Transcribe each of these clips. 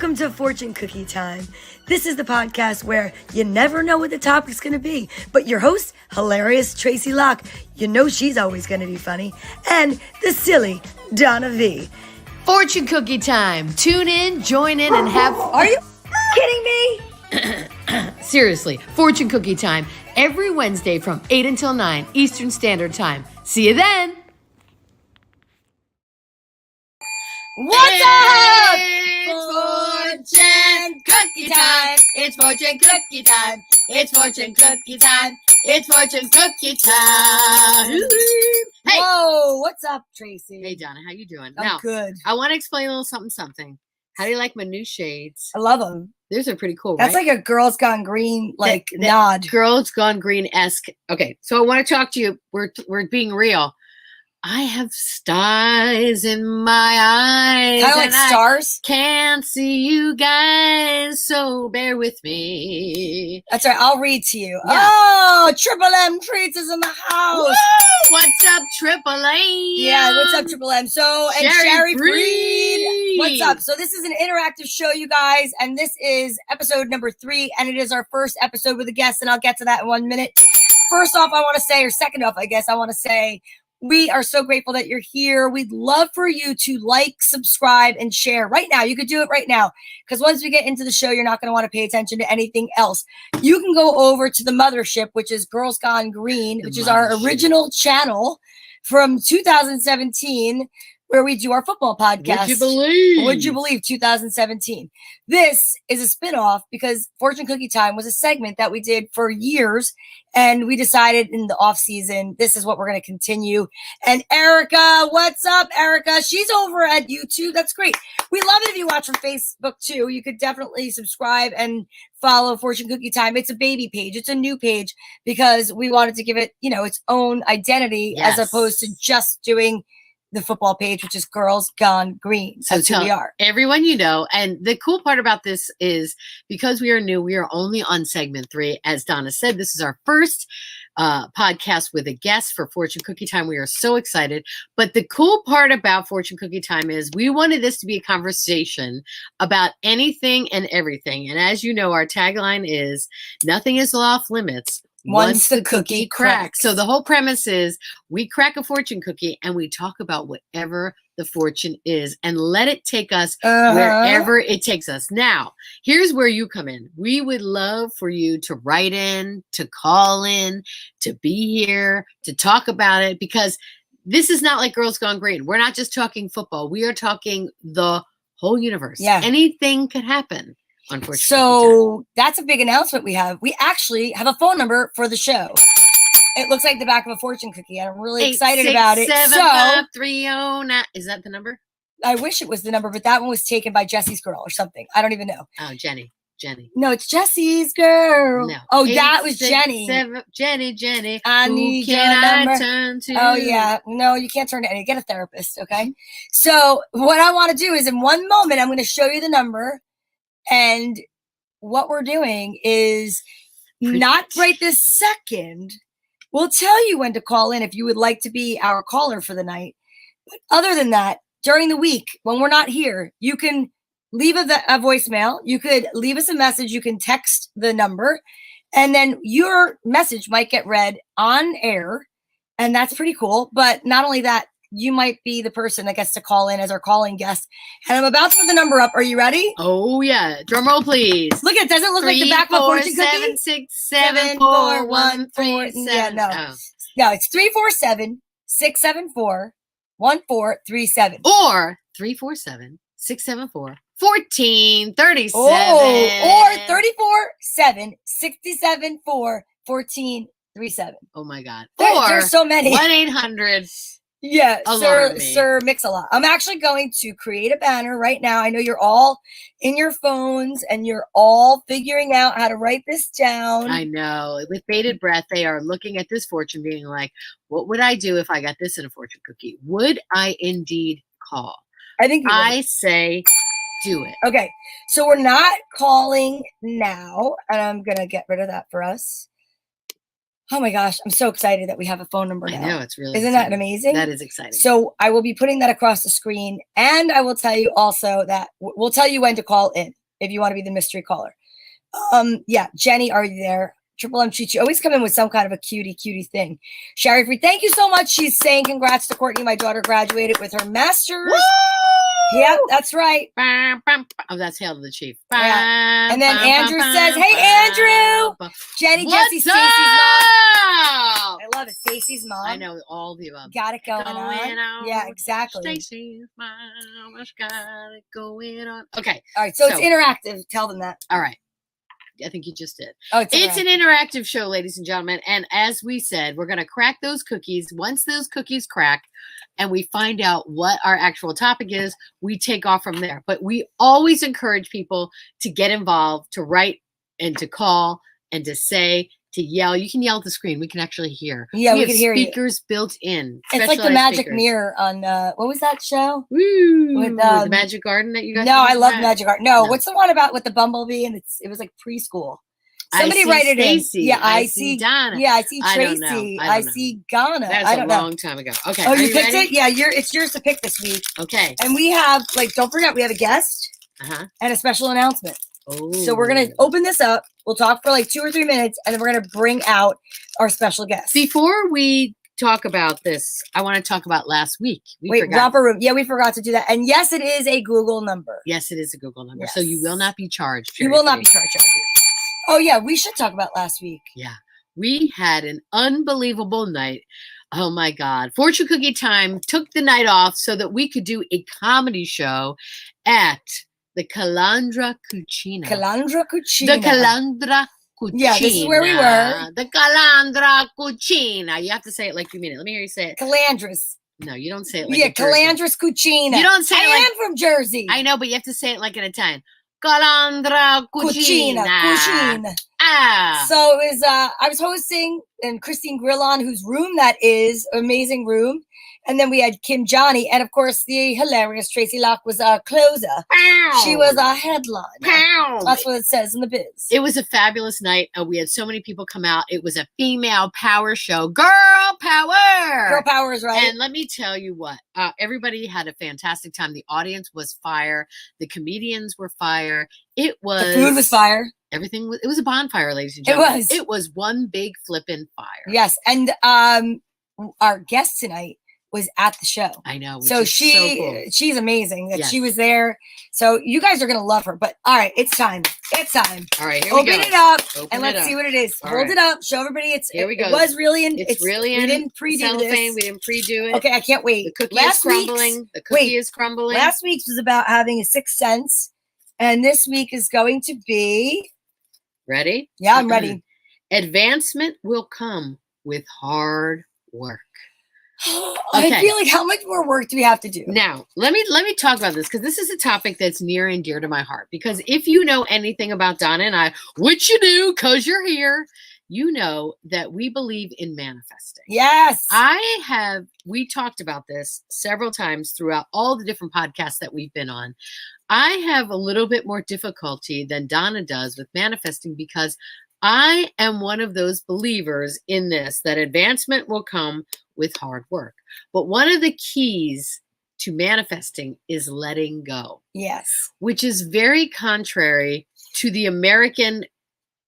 Welcome to Fortune Cookie Time. This is the podcast where you never know what the topic's going to be, but your host, hilarious Tracy Locke, you know she's always going to be funny, and the silly Donna V. Fortune Cookie Time. Tune in, join in, and have... Are you kidding me? Seriously, Fortune Cookie Time. Every Wednesday from 8 until 9 Eastern Standard Time. See you then. What's up? Fortune Cookie Time. It's Fortune Cookie Time. It's Fortune Cookie Time. It's Fortune Cookie Time. Hey. Whoa, what's up, Tracy? Hey, Donna, how you doing? I'm now, good. I want to explain a little something. How do you like my new shades? I love them. Those are pretty cool, That's right? like a Girls Gone Green, like, That nod. Girls Gone Green-esque. Okay, so I want to talk to you. We're being real. I have stars in my eyes. Kind of like and I stars. can't see you guys, so bear with me. That's right. I'll read to you. Yeah. Oh, Triple M Treats is in the house. Woo! What's up, Triple A? Yeah, what's up, Triple M? So, and Sherry Freed. What's up? So this is an interactive show, you guys, and this is episode number 3, and it is our first episode with a guest, and I'll get to that in 1 minute. First off, I want to say, or second off, I guess, I want to say, we are so grateful that you're here. We'd love for you to like, subscribe, and share right now. You could do it right now, because once we get into the show, you're not going to want to pay attention to anything else. You can go over to the mothership, which is Girls Gone Green, which is our original channel from 2017, where we do our football podcast. Would you believe? Would you believe 2017? This is a spinoff because Fortune Cookie Time was a segment that we did for years, and we decided in the off season, this is what we're going to continue. And Erica, what's up, Erica? She's over at YouTube. That's great. We love it if you watch from Facebook too. You could definitely subscribe and follow Fortune Cookie Time. It's a baby page. It's a new page because we wanted to give it, its own identity as opposed to just doing the football page, which is Girls Gone Green. That's who we are. Everyone you know. And the cool part about this is because we are new, we are only on segment 3. As Donna said, this is our first podcast with a guest for Fortune Cookie Time. We are so excited. But the cool part about Fortune Cookie Time is we wanted this to be a conversation about anything and everything. And as you know, our tagline is nothing is off limits once the cookie cracks. So the whole premise is we crack a fortune cookie and we talk about whatever the fortune is and let it take us wherever it takes us. Now, here's where you come in. We would love for you to write in, to call in, to be here, to talk about it, because this is not like Girls Gone Green. We're not just talking football. We are talking the whole universe. Yeah. Anything could happen. So that's a big announcement we have. We actually have a phone number for the show. It looks like the back of a fortune cookie, and I'm really excited about it. 867-530-9. Is that the number? I wish it was the number, but that one was taken by Jesse's girl or something. I don't even know. Oh, Jenny. No, it's Jesse's girl. No. Oh, that was Jenny. Jenny. I Who need your can number. I turn to? Oh, yeah. No, you can't turn to any. Get a therapist, okay? So what I want to do is in 1 moment, I'm going to show you the number. And what we're doing is not right this second. We'll tell you when to call in if you would like to be our caller for the night. But other than that, during the week, when we're not here, you can leave a voicemail. You could leave us a message. You can text the number. And then your message might get read on air. And that's pretty cool. But not only that, you might be the person that gets to call in as our calling guest. And I'm about to put the number up. Are you ready? Oh, yeah. Drum roll, please. Look, it doesn't look like the back of a fortune cookie. 347-674-137. Yeah, no. No, it's 347-674-1437. Or 347-674-1437. Or 347-674-1437. Oh, my God. There's so many. 1-800. Yeah, Alarm me. Sir Mix-a-Lot. I'm actually going to create a banner right now. I know you're all in your phones and you're all figuring out how to write this down. I know. With bated breath, they are looking at this fortune being like, what would I do if I got this in a fortune cookie? Would I indeed call? I think I say do it. Okay, so we're not calling now, and I'm going to get rid of that for us. Oh my gosh, I'm so excited that we have a phone number now. I know, it's really Isn't that amazing? That is exciting. So I will be putting that across the screen, and I will tell you also that we'll tell you when to call in if you want to be the mystery caller. Yeah, Jenny, are you there? Triple M Chi always come in with some kind of a cutie thing. Sherry Free, thank you so much. She's saying congrats to Courtney. My daughter graduated with her master's. Woo! Yep, that's right. Oh, that's Hail to the Chief. Yeah. And then Andrew says, hey, Andrew. Jenny, Jesse, Stacey's mom. I love it. Stacey's mom. I know all the above. Got it going on. Yeah, exactly. Stacey's mom. Got it going on. Okay. All right. So it's interactive. Tell them that. All right. I think you just did. Oh, it's an interactive show, ladies and gentlemen. And as we said, we're going to crack those cookies. Once those cookies crack and we find out what our actual topic is, we take off from there. But we always encourage people to get involved, to write and to call and to say, to yell. You can yell at the screen. We can actually hear. Yeah, we can hear you. Speakers built in. It's like the magic mirror on, what was that show? Woo! With, the Magic Garden that you guys. No, I love Magic Garden. No, what's the one about with the bumblebee and it was like preschool? Somebody write it Stacey. in. Yeah, I see Donna. Yeah, I see Tracy. I see Ghana. That's a long time ago. Okay. Oh, you picked it? Yeah, it's yours to pick this week. Okay. And we have, don't forget, we have a guest and a special announcement. Oh. So we're going to open this up. We'll talk for 2 or 3 minutes, and then we're going to bring out our special guest. Before we talk about this, I want to talk about last week. Romper Room. Yeah, we forgot to do that. And yes, it is a Google number. Yes, it is a Google number. Yes. So you will not be charged. You will not be charged. Oh, yeah, we should talk about last week. Yeah. We had an unbelievable night. Oh, my God. Fortune Cookie Time took the night off so that we could do a comedy show at the Calandra Cucina. Calandra Cucina. The Calandra Cucina. Yeah, this is where we were. The Calandra Cucina. You have to say it like you mean it. Let me hear you say it. Calandras. No, you don't say it like a Calandra's Cucina. You don't say it like... I am from Jersey. I know, but you have to say it like in Italian. Calandra Cucina. Cucina. So it was, I was hosting, and Christine Grillon, whose room that is, amazing room. And then we had Kim Johnny, and of course the hilarious Tracy Locke was our closer. Pow! She was our headliner. Pow! That's what it says in the biz. It was a fabulous night. We had so many people come out. It was a female power show. Girl power! Girl power is right. And let me tell you what, everybody had a fantastic time. The audience was fire. The comedians were fire. It was... The food was fire. Everything was... It was a bonfire, ladies and gentlemen. It was. It was one big flippin' fire. Yes, and our guest tonight was at the show. I know. So she's amazing that she was there. So you guys are going to love her. But all right, it's time. It's time. All right, here we go. Open it up Open let's see what it is. Hold it up. Show everybody. Here we go. It was really in. It's really in. We didn't pre-do this. We didn't pre-do it. Okay, I can't wait. The cookie is crumbling. The cookie is crumbling. Last week's was about having a sixth sense. And this week is going to be... Ready? Yeah, I'm ready. Advancement will come with hard work. I feel like how much more work do we have to do? Now, let me talk about this because this is a topic that's near and dear to my heart. Because if you know anything about Donna and I, which you do because you're here, you know that we believe in manifesting. Yes. We talked about this several times throughout all the different podcasts that we've been on. I have a little bit more difficulty than Donna does with manifesting because I am one of those believers in this, that advancement will come with hard work. But one of the keys to manifesting is letting go. Yes. Which is very contrary to the American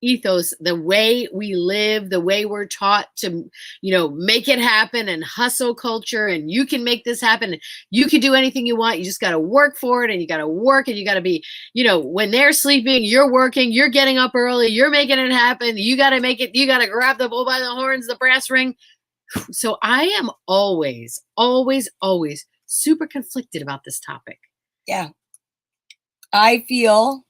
ethos, the way we live, the way we're taught to, make it happen, and hustle culture, and you can make this happen. And you can do anything you want. You just got to work for it, and you got to work, and you got to be, when they're sleeping, you're working, you're getting up early, you're making it happen. You got to make it. You got to grab the bull by the horns, the brass ring. So I am always, always, always super conflicted about this topic. Yeah. I feel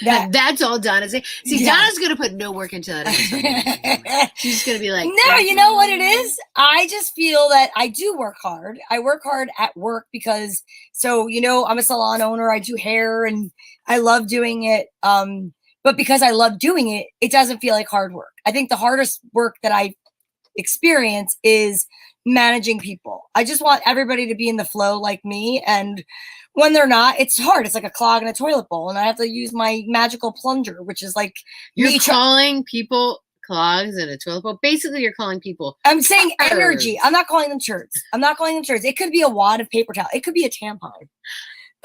that's all Donna's saying. See, Donna's going to put no work into that episode. She's just going to be like, no, you know what it is? I just feel that I do work hard. I work hard at work because, I'm a salon owner. I do hair and I love doing it. But because I love doing it, it doesn't feel like hard work. I think the hardest work that I experience is managing people. I just want everybody to be in the flow like me. And when they're not, it's hard. It's like a clog in a toilet bowl. And I have to use my magical plunger, which is like... You're calling people clogs and a toilet bowl. Basically, you're calling people. I'm saying turds. energy. I'm not calling them turds. I'm not calling them turds. It could be a wad of paper towel. It could be a tampon.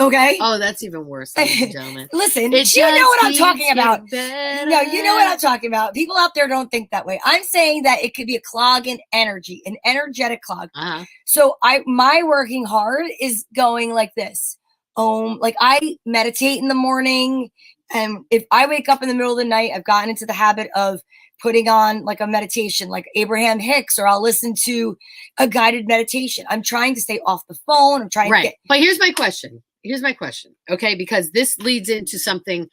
Okay. Oh, that's even worse, ladies and gentlemen. Listen, It you know just what I'm keeps talking about. getting No, you know what I'm better. talking about. People out there don't think that way. I'm saying that it could be a clog in energy, an energetic clog. Uh-huh. So my working hard is going like this. Like I meditate in the morning, and if I wake up in the middle of the night, I've gotten into the habit of putting on like a meditation, like Abraham Hicks, or I'll listen to a guided meditation. I'm trying to stay off the phone. I'm trying to get. But here's my question. Okay, because this leads into something.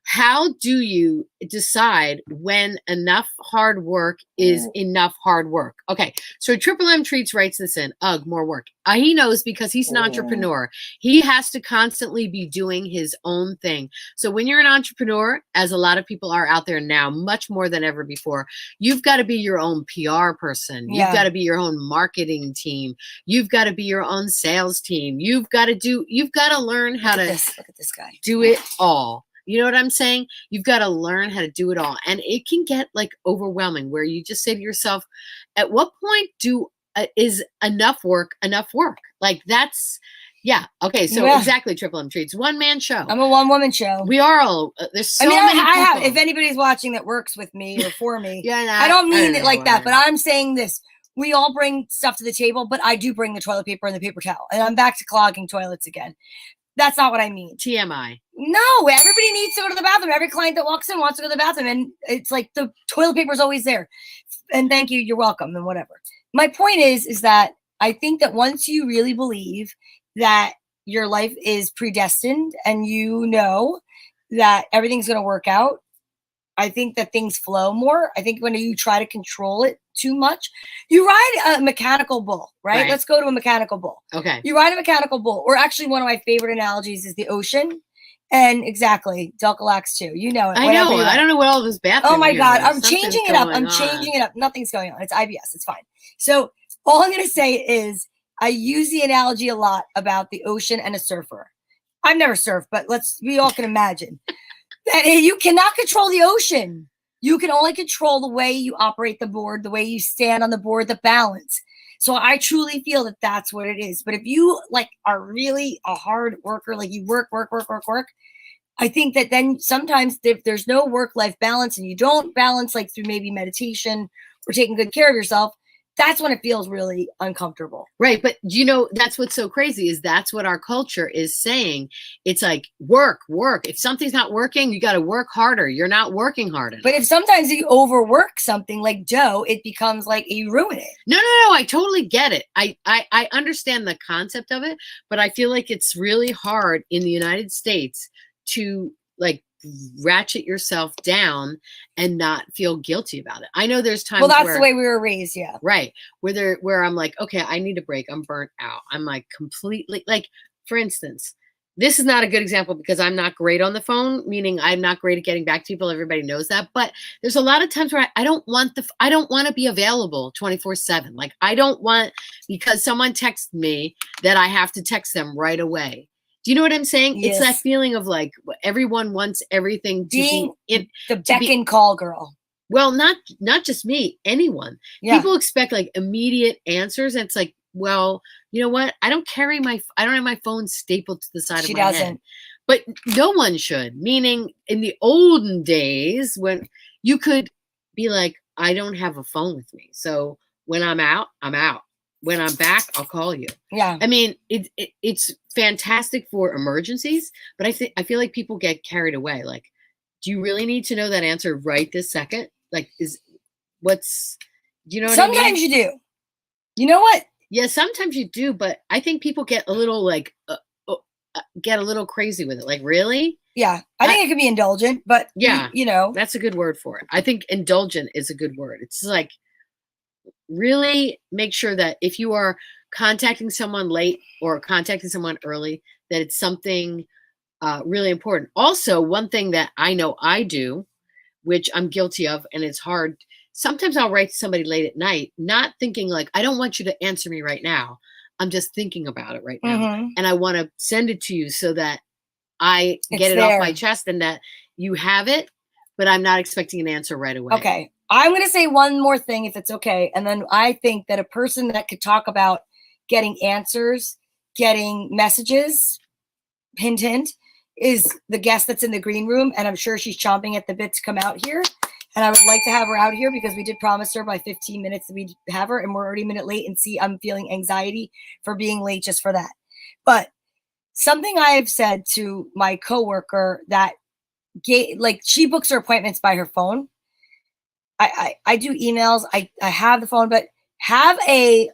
How do you decide when enough hard work is enough hard work? Okay, so Triple M Treats writes this in. Ugh, more work. He knows because he's an entrepreneur. He has to constantly be doing his own thing. So when you're an entrepreneur, as a lot of people are out there now, much more than ever before, you've got to be your own PR person. You've got to be your own marketing team. You've got to be your own sales team. You've got to learn how to Look at this guy. do it all. You know what I'm saying? You've got to learn how to do it all. And it can get like overwhelming where you just say to yourself, at what point is enough work enough work? Like that's, yeah. Okay. So exactly. Triple M Treats, one man show. I'm a one woman show. We are all, there's so many people. I have, if anybody's watching that works with me or for me, I don't mean it like that, but I'm saying this. We all bring stuff to the table, but I do bring the toilet paper and the paper towel, and I'm back to clogging toilets again. That's not what I mean. TMI. No, everybody needs to go to the bathroom. Every client that walks in wants to go to the bathroom. And it's like the toilet paper is always there. And thank you, you're welcome, and whatever. My point is that I think that once you really believe that your life is predestined and you know that everything's going to work out, I think that things flow more. I think when you try to control it too much, you ride a mechanical bull, right? Let's go to a mechanical bull. Okay. You ride a mechanical bull, or actually one of my favorite analogies is the ocean. And exactly, Delcalax too. You know it. I know. I don't know what all this bathroom. Oh my God. I'm changing it up. I'm changing it up. Nothing's going on. It's IBS. It's fine. So all I'm going to say is I use the analogy a lot about the ocean and a surfer. I've never surfed, but we all can imagine that you cannot control the ocean. You can only control the way you operate the board, the way you stand on the board, the balance. So I truly feel that that's what it is. But if you like are really a hard worker, like you work, I think that then sometimes if there's no work-life balance and you don't balance like through maybe meditation or taking good care of yourself, that's when it feels really uncomfortable. Right. But you know, that's what's so crazy is that's what our culture is saying. It's like work. If something's not working, you got to work harder. You're not working hard enough. But if sometimes you overwork something like dough, it becomes like you ruin it. No. I totally get it. I understand the concept of it, but I feel like it's really hard in the United States to like ratchet yourself down and not feel guilty about it. I know there's times well, that's the way we were raised. Yeah. Right. Where I'm like, okay, I need a break. I'm burnt out. I'm like completely like, for instance, this is not a good example because I'm not great on the phone, meaning I'm not great at getting back to people. Everybody knows that. But there's a lot of times where I don't want to be available 24/7. Like I don't want, because someone texted me that I have to text them right away. Do you know what I'm saying? Yes. It's that feeling of like everyone wants everything to Being be the beck and call girl. Well, not just me, anyone. Yeah. People expect like immediate answers. And it's like, well, you know what? I don't have my phone stapled to the side of my head. But no one should. Meaning in the olden days when you could be like, I don't have a phone with me. So when I'm out, I'm out. When I'm back, I'll call you. Yeah. I mean, it's fantastic for emergencies, but I feel like people get carried away. Like, do you really need to know that answer right this second? Like, do you know what I mean? Sometimes you do. You know what? Yeah, sometimes you do, but I think people get a little like, get a little crazy with it. Like, really? Yeah. I think it could be indulgent, but yeah, you know. That's a good word for it. I think indulgent is a good word. It's like, really make sure that if you are contacting someone late or contacting someone early, that it's something really important. Also, one thing that I know I do, which I'm guilty of, and it's hard. Sometimes I'll write to somebody late at night, not thinking like, I don't want you to answer me right now. I'm just thinking about it right now. Mm-hmm. And I want to send it to you so that I get it off my chest and that you have it, but I'm not expecting an answer right away. Okay. I'm going to say one more thing if it's okay. And then I think that a person that could talk about getting answers, getting messages, hint, hint, is the guest that's in the green room. And I'm sure she's chomping at the bit to come out here. And I would like to have her out here because we did promise her by 15 minutes that we'd have her. And we're already a minute late. And see, I'm feeling anxiety for being late just for that. But something I've said to my coworker that like she books her appointments by her phone. I do emails. I have the phone, but have a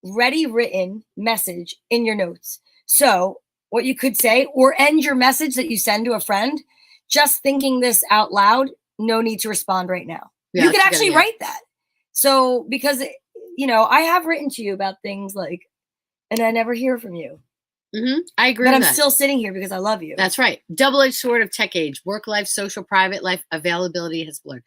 ready written message in your notes. So what you could say, or end your message that you send to a friend, just thinking this out loud, no need to respond right now. Yeah, you could actually write that. So, because, you know, I have written to you about things like, and I never hear from you. I agree But with I'm that. still sitting here because I love you. That's right. Double-edged sword of tech age. Work life, social, private life, availability has blurred.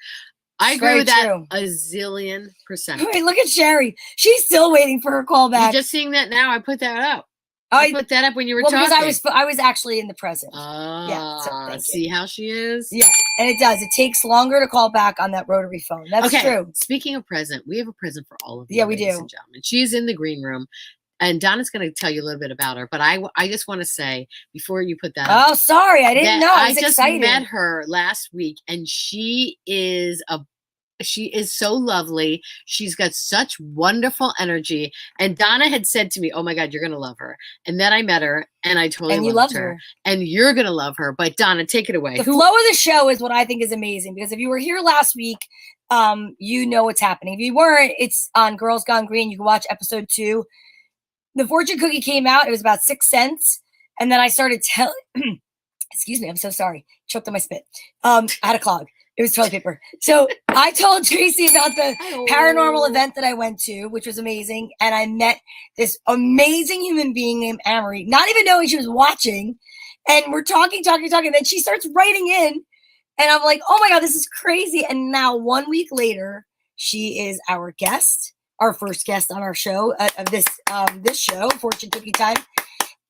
I agree with that a zillion %. Wait, look at Sherry. She's still waiting for her call back. You're just seeing that now. I put that up. I put that up when you were talking. Because I was actually in the present. Yeah. So see how she is? Yeah. And it does. It takes longer to call back on that rotary phone. That's true. Speaking of present, we have a present for all of you. Yeah, we ladies do. And gentlemen. She's in the green room. And Donna's going to tell you a little bit about her. But I just want to say, before you put that up. Oh, sorry. I didn't know. I was excited. Just met her last week. And she is so lovely. She's got such wonderful energy. And Donna had said to me, oh my God, you're going to love her. And then I met her and I totally loved her. And you're going to love her. But Donna, take it away. The flow of the show is what I think is amazing, because if you were here last week, you know what's happening. If you weren't, it's on Girls Gone Green. You can watch episode 2. The fortune cookie came out. It was about 6 cents. And then I started telling, excuse me, I'm so sorry. Choked on my spit. I had a clog. It was toilet paper. So I told Tracy about the paranormal event that I went to, which was amazing. And I met this amazing human being named Amaree, not even knowing she was watching. And we're talking. And then she starts writing in. And I'm like, oh my God, this is crazy. And now 1 week later, she is our guest, our first guest on our show, of this show, Fortune Cookie Time.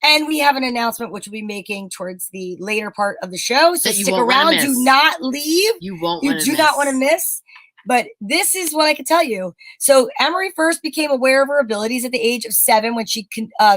And we have an announcement which we'll be making towards the later part of the show. So stick around. Do not leave. You won't. You do not want to miss. But this is what I can tell you. So Amaree first became aware of her abilities at the age of 7 when she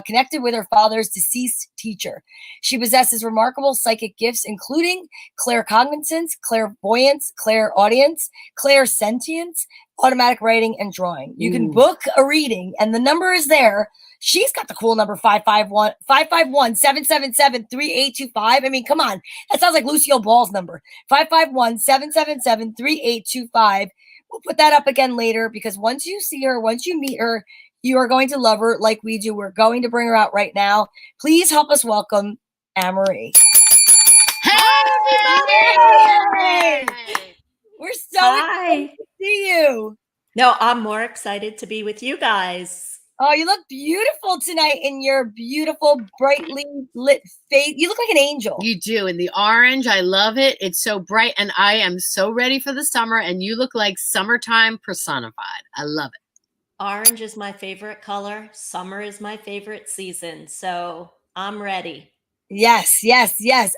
connected with her father's deceased teacher. She possesses remarkable psychic gifts, including claircognizance, clairvoyance, clairaudience, clairsentience, automatic writing, and drawing. You can book a reading, and the number is there. She's got the cool number 551-777-3825. I mean, come on. That sounds like Lucille Ball's number. 551-777-3825. We'll put that up again later, because once you see her, once you meet her, you are going to love her like we do. We're going to bring her out right now. Please help us welcome Amaree. Hey, everybody! We're so excited to see you. No, I'm more excited to be with you guys. Oh, you look beautiful tonight in your beautiful, brightly lit face. You look like an angel. You do. And the orange, I love it. It's so bright. And I am so ready for the summer. And you look like summertime personified. I love it. Orange is my favorite color. Summer is my favorite season. So I'm ready. Yes.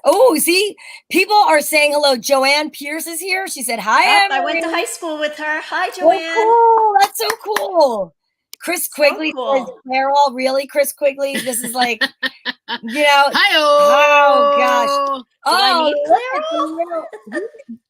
Oh, see, people are saying hello. Joanne Pierce is here. She said, hi, I went to high school with her. Hi, Joanne. Oh, cool. That's so cool. Chris Quigley says, Carol, really, Chris Quigley? This is like, you know. Oh, gosh.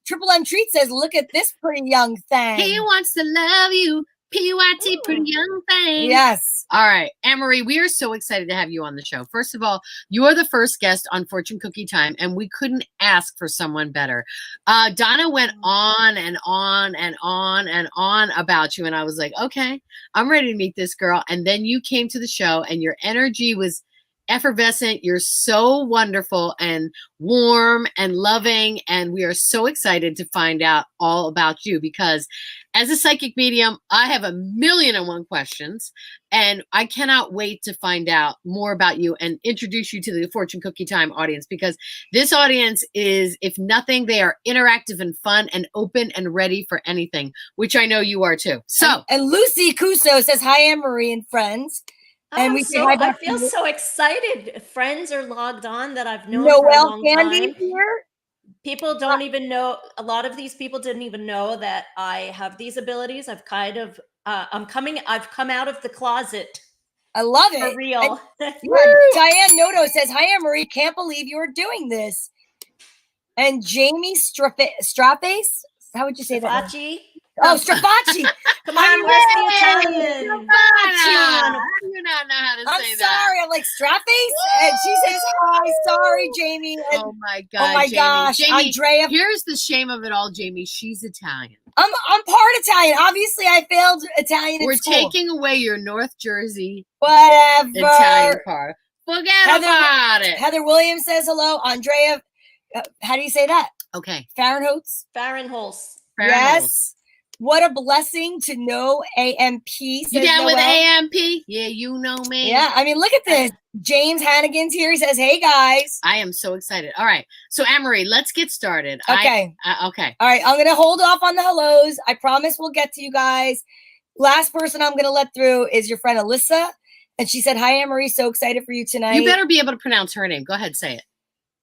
Triple M Treat says, look at this pretty young thing. He wants to love you. PYT, pretty young thing. Yes. All right, Amaree, we are so excited to have you on the show. First of all, you are the first guest on Fortune Cookie Time, and we couldn't ask for someone better. Donna went on and on and on and on about you, and I was like, okay, I'm ready to meet this girl. And then you came to the show, and your energy was effervescent. You're so wonderful and warm and loving, and we are so excited to find out all about you, because as a psychic medium, I have 1,000,001 questions, and I cannot wait to find out more about you and introduce you to the Fortune Cookie Time audience, because this audience is, if nothing, they are interactive and fun and open and ready for anything, which I know you are too. So, and Lucy Cuso says, hi, Amaree and friends. And we I feel so excited. Friends are logged on that I've known for a long time. Here. People don't even know, a lot of these people didn't even know that I have these abilities. I've come out of the closet I love for it. real. Yeah, Diane Noto says, "Hi, Amaree. Can't believe you are doing this." And Jamie Straface, how would you say that? Strafacci. Oh, Strafacci. Come on, where's the Italian? How do you not know how to I'm say sorry. I'm like Straface, and she says, "Hi, sorry, Jamie." And, Oh my God. oh my Jamie. gosh, Jamie, Andrea. here's the shame of it all, Jamie. She's Italian. I'm part Italian. Obviously, I failed Italian We're in school. taking away your North Jersey Whatever. Italian part. Forget about it. Heather Williams says hello. Andrea, how do you say that? Okay. Fahrenholtz. Fahrenholtz. Yes. What a blessing to know AMP. Says You down Noel. with AMP? Yeah, you know me. Yeah, I mean, look at this. James Hannigan's here. He says, "Hey guys." I am so excited. All right. So Amaree, let's get started. Okay. Okay. All right. I'm going to hold off on the hellos. I promise we'll get to you guys. Last person I'm going to let through is your friend Alyssa. And she said, "Hi, Amaree. So excited for you tonight." You better be able to pronounce her name. Go ahead, say it.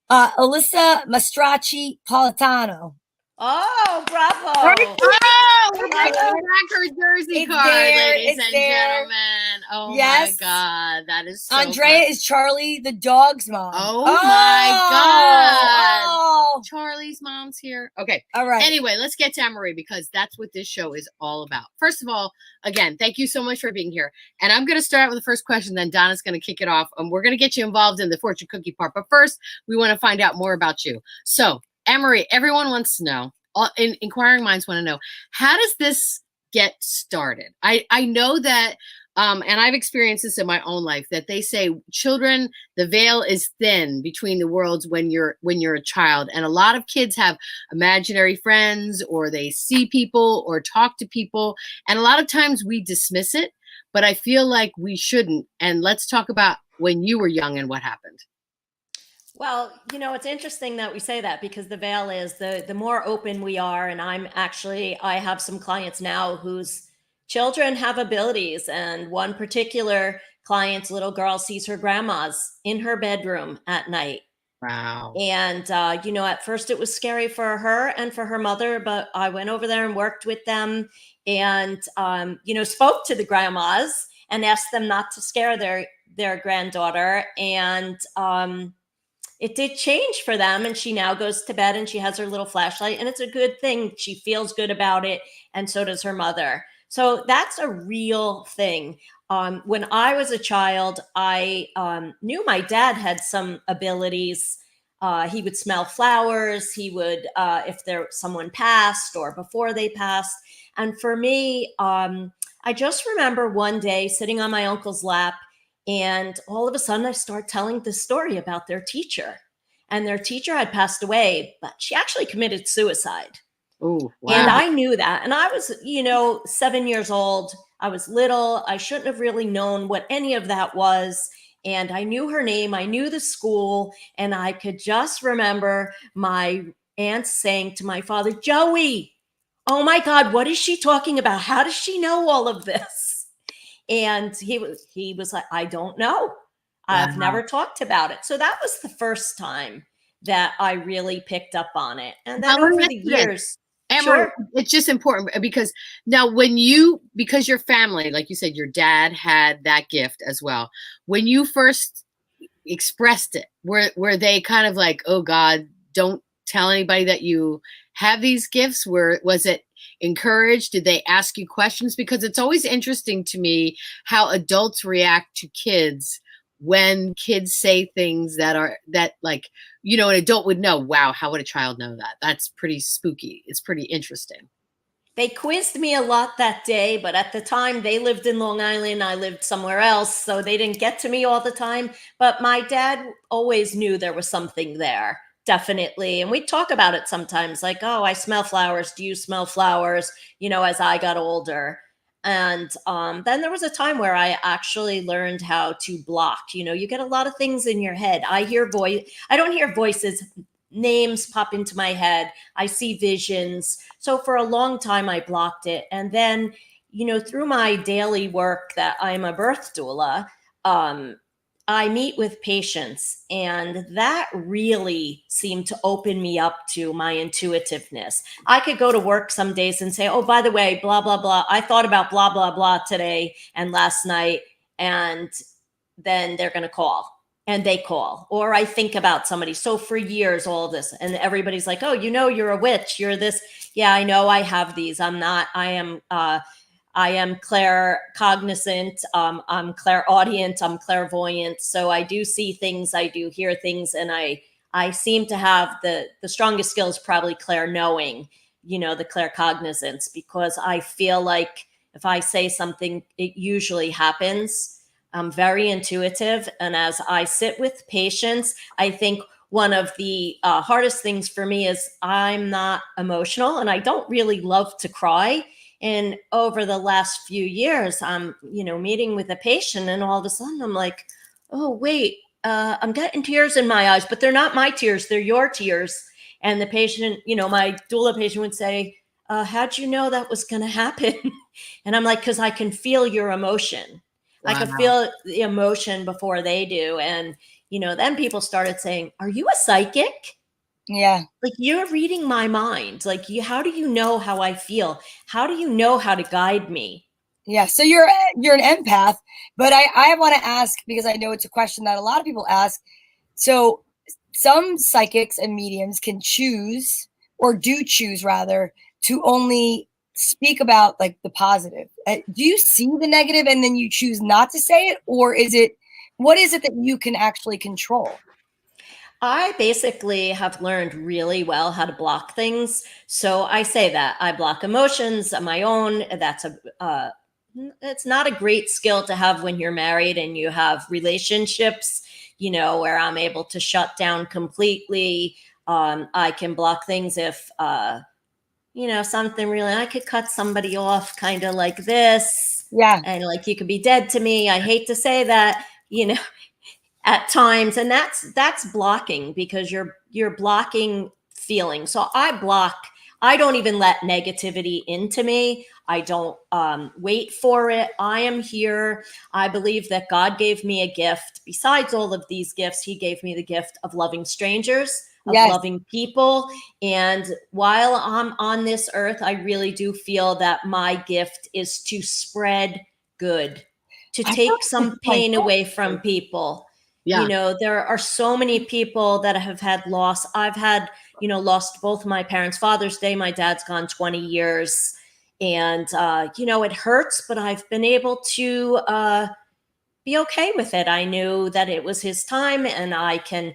Alyssa Mastracci Politano. Oh, bravo. Oh, we're bringing back her Jersey It's card, there, ladies it's and there. gentlemen. Oh Yes. my God. That is so Andrea fun. is Charlie the dog's mom. Oh my God. Oh. Charlie's mom's here. Okay. All right. Anyway, let's get to Amaree because that's what this show is all about. First of all, again, thank you so much for being here. And I'm going to start out with the first question, then Donna's going to kick it off. We're going to get you involved in the fortune cookie part. But first, we want to find out more about you. So, Amaree, everyone wants to know, inquiring minds want to know, how does this get started? I know that, and I've experienced this in my own life, that they say children, the veil is thin between the worlds when you're a child. And a lot of kids have imaginary friends, or they see people or talk to people. And a lot of times we dismiss it, but I feel like we shouldn't. And let's talk about when you were young and what happened. Well, it's interesting that we say that because the veil is the more open we are. And I have some clients now whose children have abilities. And one particular client's little girl sees her grandma's in her bedroom at night. Wow. And, at first it was scary for her and for her mother, but I went over there and worked with them and, spoke to the grandmas and asked them not to scare their granddaughter. And, it did change for them. And she now goes to bed and she has her little flashlight and it's a good thing. She feels good about it. And so does her mother. So that's a real thing. When I was a child, I knew my dad had some abilities. He would smell flowers. He would, if someone passed or before they passed. And for me, I just remember one day sitting on my uncle's lap, and all of a sudden I start telling this story about their teacher. And their teacher had passed away, but she actually committed suicide. Oh, wow. And I knew that. And I was, 7 years old. I was little. I shouldn't have really known what any of that was. And I knew her name. I knew the school. And I could just remember my aunt saying to my father, "Joey, oh my God, what is she talking about? How does she know all of this?" And he was like, "I don't know. I've never talked about it." So that was the first time that I really picked up on it. And then over the years, Amaree, it's just important because now because your family, like you said, your dad had that gift as well. When you first expressed it, were they kind of like, "Oh God, don't tell anybody that you have these gifts"? Was it encouraged? Did they ask you questions? Because it's always interesting to me how adults react to kids when kids say things that an adult would know. Wow, how would a child know that? That's pretty spooky. It's pretty interesting. They quizzed me a lot that day, but at the time they lived in Long Island. I lived somewhere else, so they didn't get to me all the time. But my dad always knew there was something there. Definitely. And we talk about it sometimes, like, "Oh, I smell flowers. Do you smell flowers?" As I got older. And then there was a time where I actually learned how to block. You get a lot of things in your head. I don't hear voices. Names pop into my head. I see visions. So for a long time, I blocked it. And then, through my daily work that I'm a birth doula, I meet with patients, and that really seemed to open me up to my intuitiveness. I could go to work some days and say, oh, by the way, blah, blah, blah. I thought about blah, blah, blah today and last night. And then they're going to call. And they call, or I think about somebody. So for years, all this, and everybody's like, oh, you know, you're a witch. You're this. Yeah, I know I have these. I'm not, I am claircognizant. I'm clairaudient. I'm clairvoyant. So I do see things. I do hear things. And I seem to have the strongest skills, probably clairknowing, you know, the claircognizance, because I feel like if I say something, it usually happens. I'm very intuitive. And as I sit with patients, I think one of the hardest things for me is I'm not emotional and I don't really love to cry. And over the last few years, I'm, you know, meeting with a patient and all of a sudden I'm like, oh, wait, I'm getting tears in my eyes, but they're not my tears. They're your tears. And the patient, you know, my doula patient would say, how'd you know that was going to happen? And I'm like, because I can feel your emotion. Wow. I could feel the emotion before they do. And, you know, then people started saying, are you a psychic? Yeah. Like, you're reading my mind. Like, how do you know how I feel? How do you know how to guide me? Yeah. So you're an empath, but I want to ask, because I know it's a question that a lot of people ask. So some psychics and mediums can choose, or do choose rather, to only speak about like the positive. Do you see the negative and then you choose not to say it? Or what is it that you can actually control? I basically have learned really well how to block things. So I say that I block emotions on my own. That's it's not a great skill to have when you're married and you have relationships, you know, where I'm able to shut down completely. I can block things if, you know, something really, I could cut somebody off kind of like this. Yeah. And like, you could be dead to me. I hate to say that, you know, at times. And that's blocking, because you're blocking feelings. So I don't even let negativity into me. I don't wait for it. I am here. I believe that God gave me a gift. Besides all of these gifts, he gave me the gift of loving strangers, of loving people. And while I'm on this earth, I really do feel that my gift is to spread good, to take some pain away from people. Yeah. You know, there are so many people that have had loss. I've had, you know, lost both my parents. Father's Day, my dad's gone 20 years. And, you know, it hurts, but I've been able to be okay with it. I knew that it was his time, and I can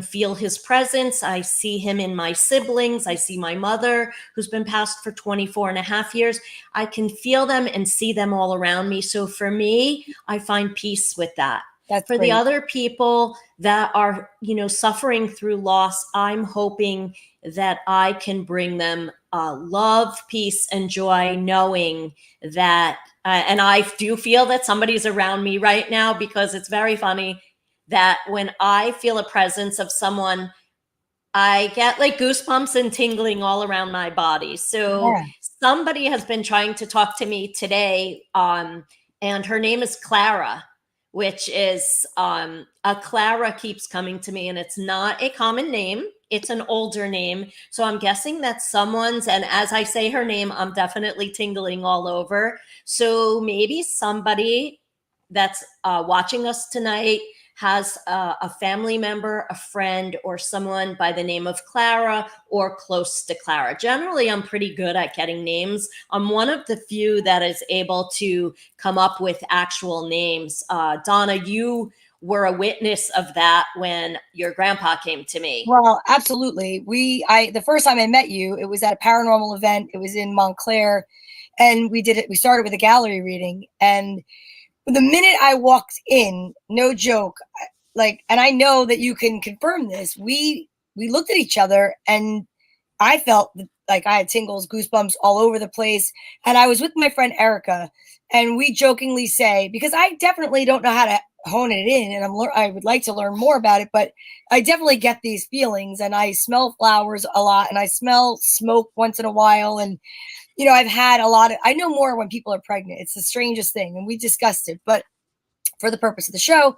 feel his presence. I see him in my siblings. I see my mother, who's been passed for 24 and a half years. I can feel them and see them all around me. So for me, I find peace with that. That's for great. The other people that are, you know, suffering through loss, I'm hoping that I can bring them love, peace, and joy, knowing that, and I do feel that somebody's around me right now, because it's very funny that when I feel a presence of someone, I get like goosebumps and tingling all around my body. So somebody has been trying to talk to me today, and her name is Clara, which is a Clara keeps coming to me, and it's not a common name. It's an older name. So I'm guessing that someone's, and as I say her name, I'm definitely tingling all over. So maybe somebody that's watching us tonight has a family member, a friend, or someone by the name of Clara or close to Clara. Generally, I'm pretty good at getting names. I'm one of the few that is able to come up with actual names. Donna, you were a witness of that when your grandpa came to me. Well, absolutely. The first time I met you, it was at a paranormal event. It was in Montclair, and we started with a gallery reading, and the minute I walked in, no joke, and I know that you can confirm this, we looked at each other, and I felt like I had tingles, goosebumps all over the place. And I was with my friend Erica, and we jokingly say, because I definitely don't know how to hone it in, and I would like to learn more about it, but I definitely get these feelings, and I smell flowers a lot, and I smell smoke once in a while. And you know, I've had I know more when people are pregnant. It's the strangest thing. And we discussed it, but for the purpose of the show,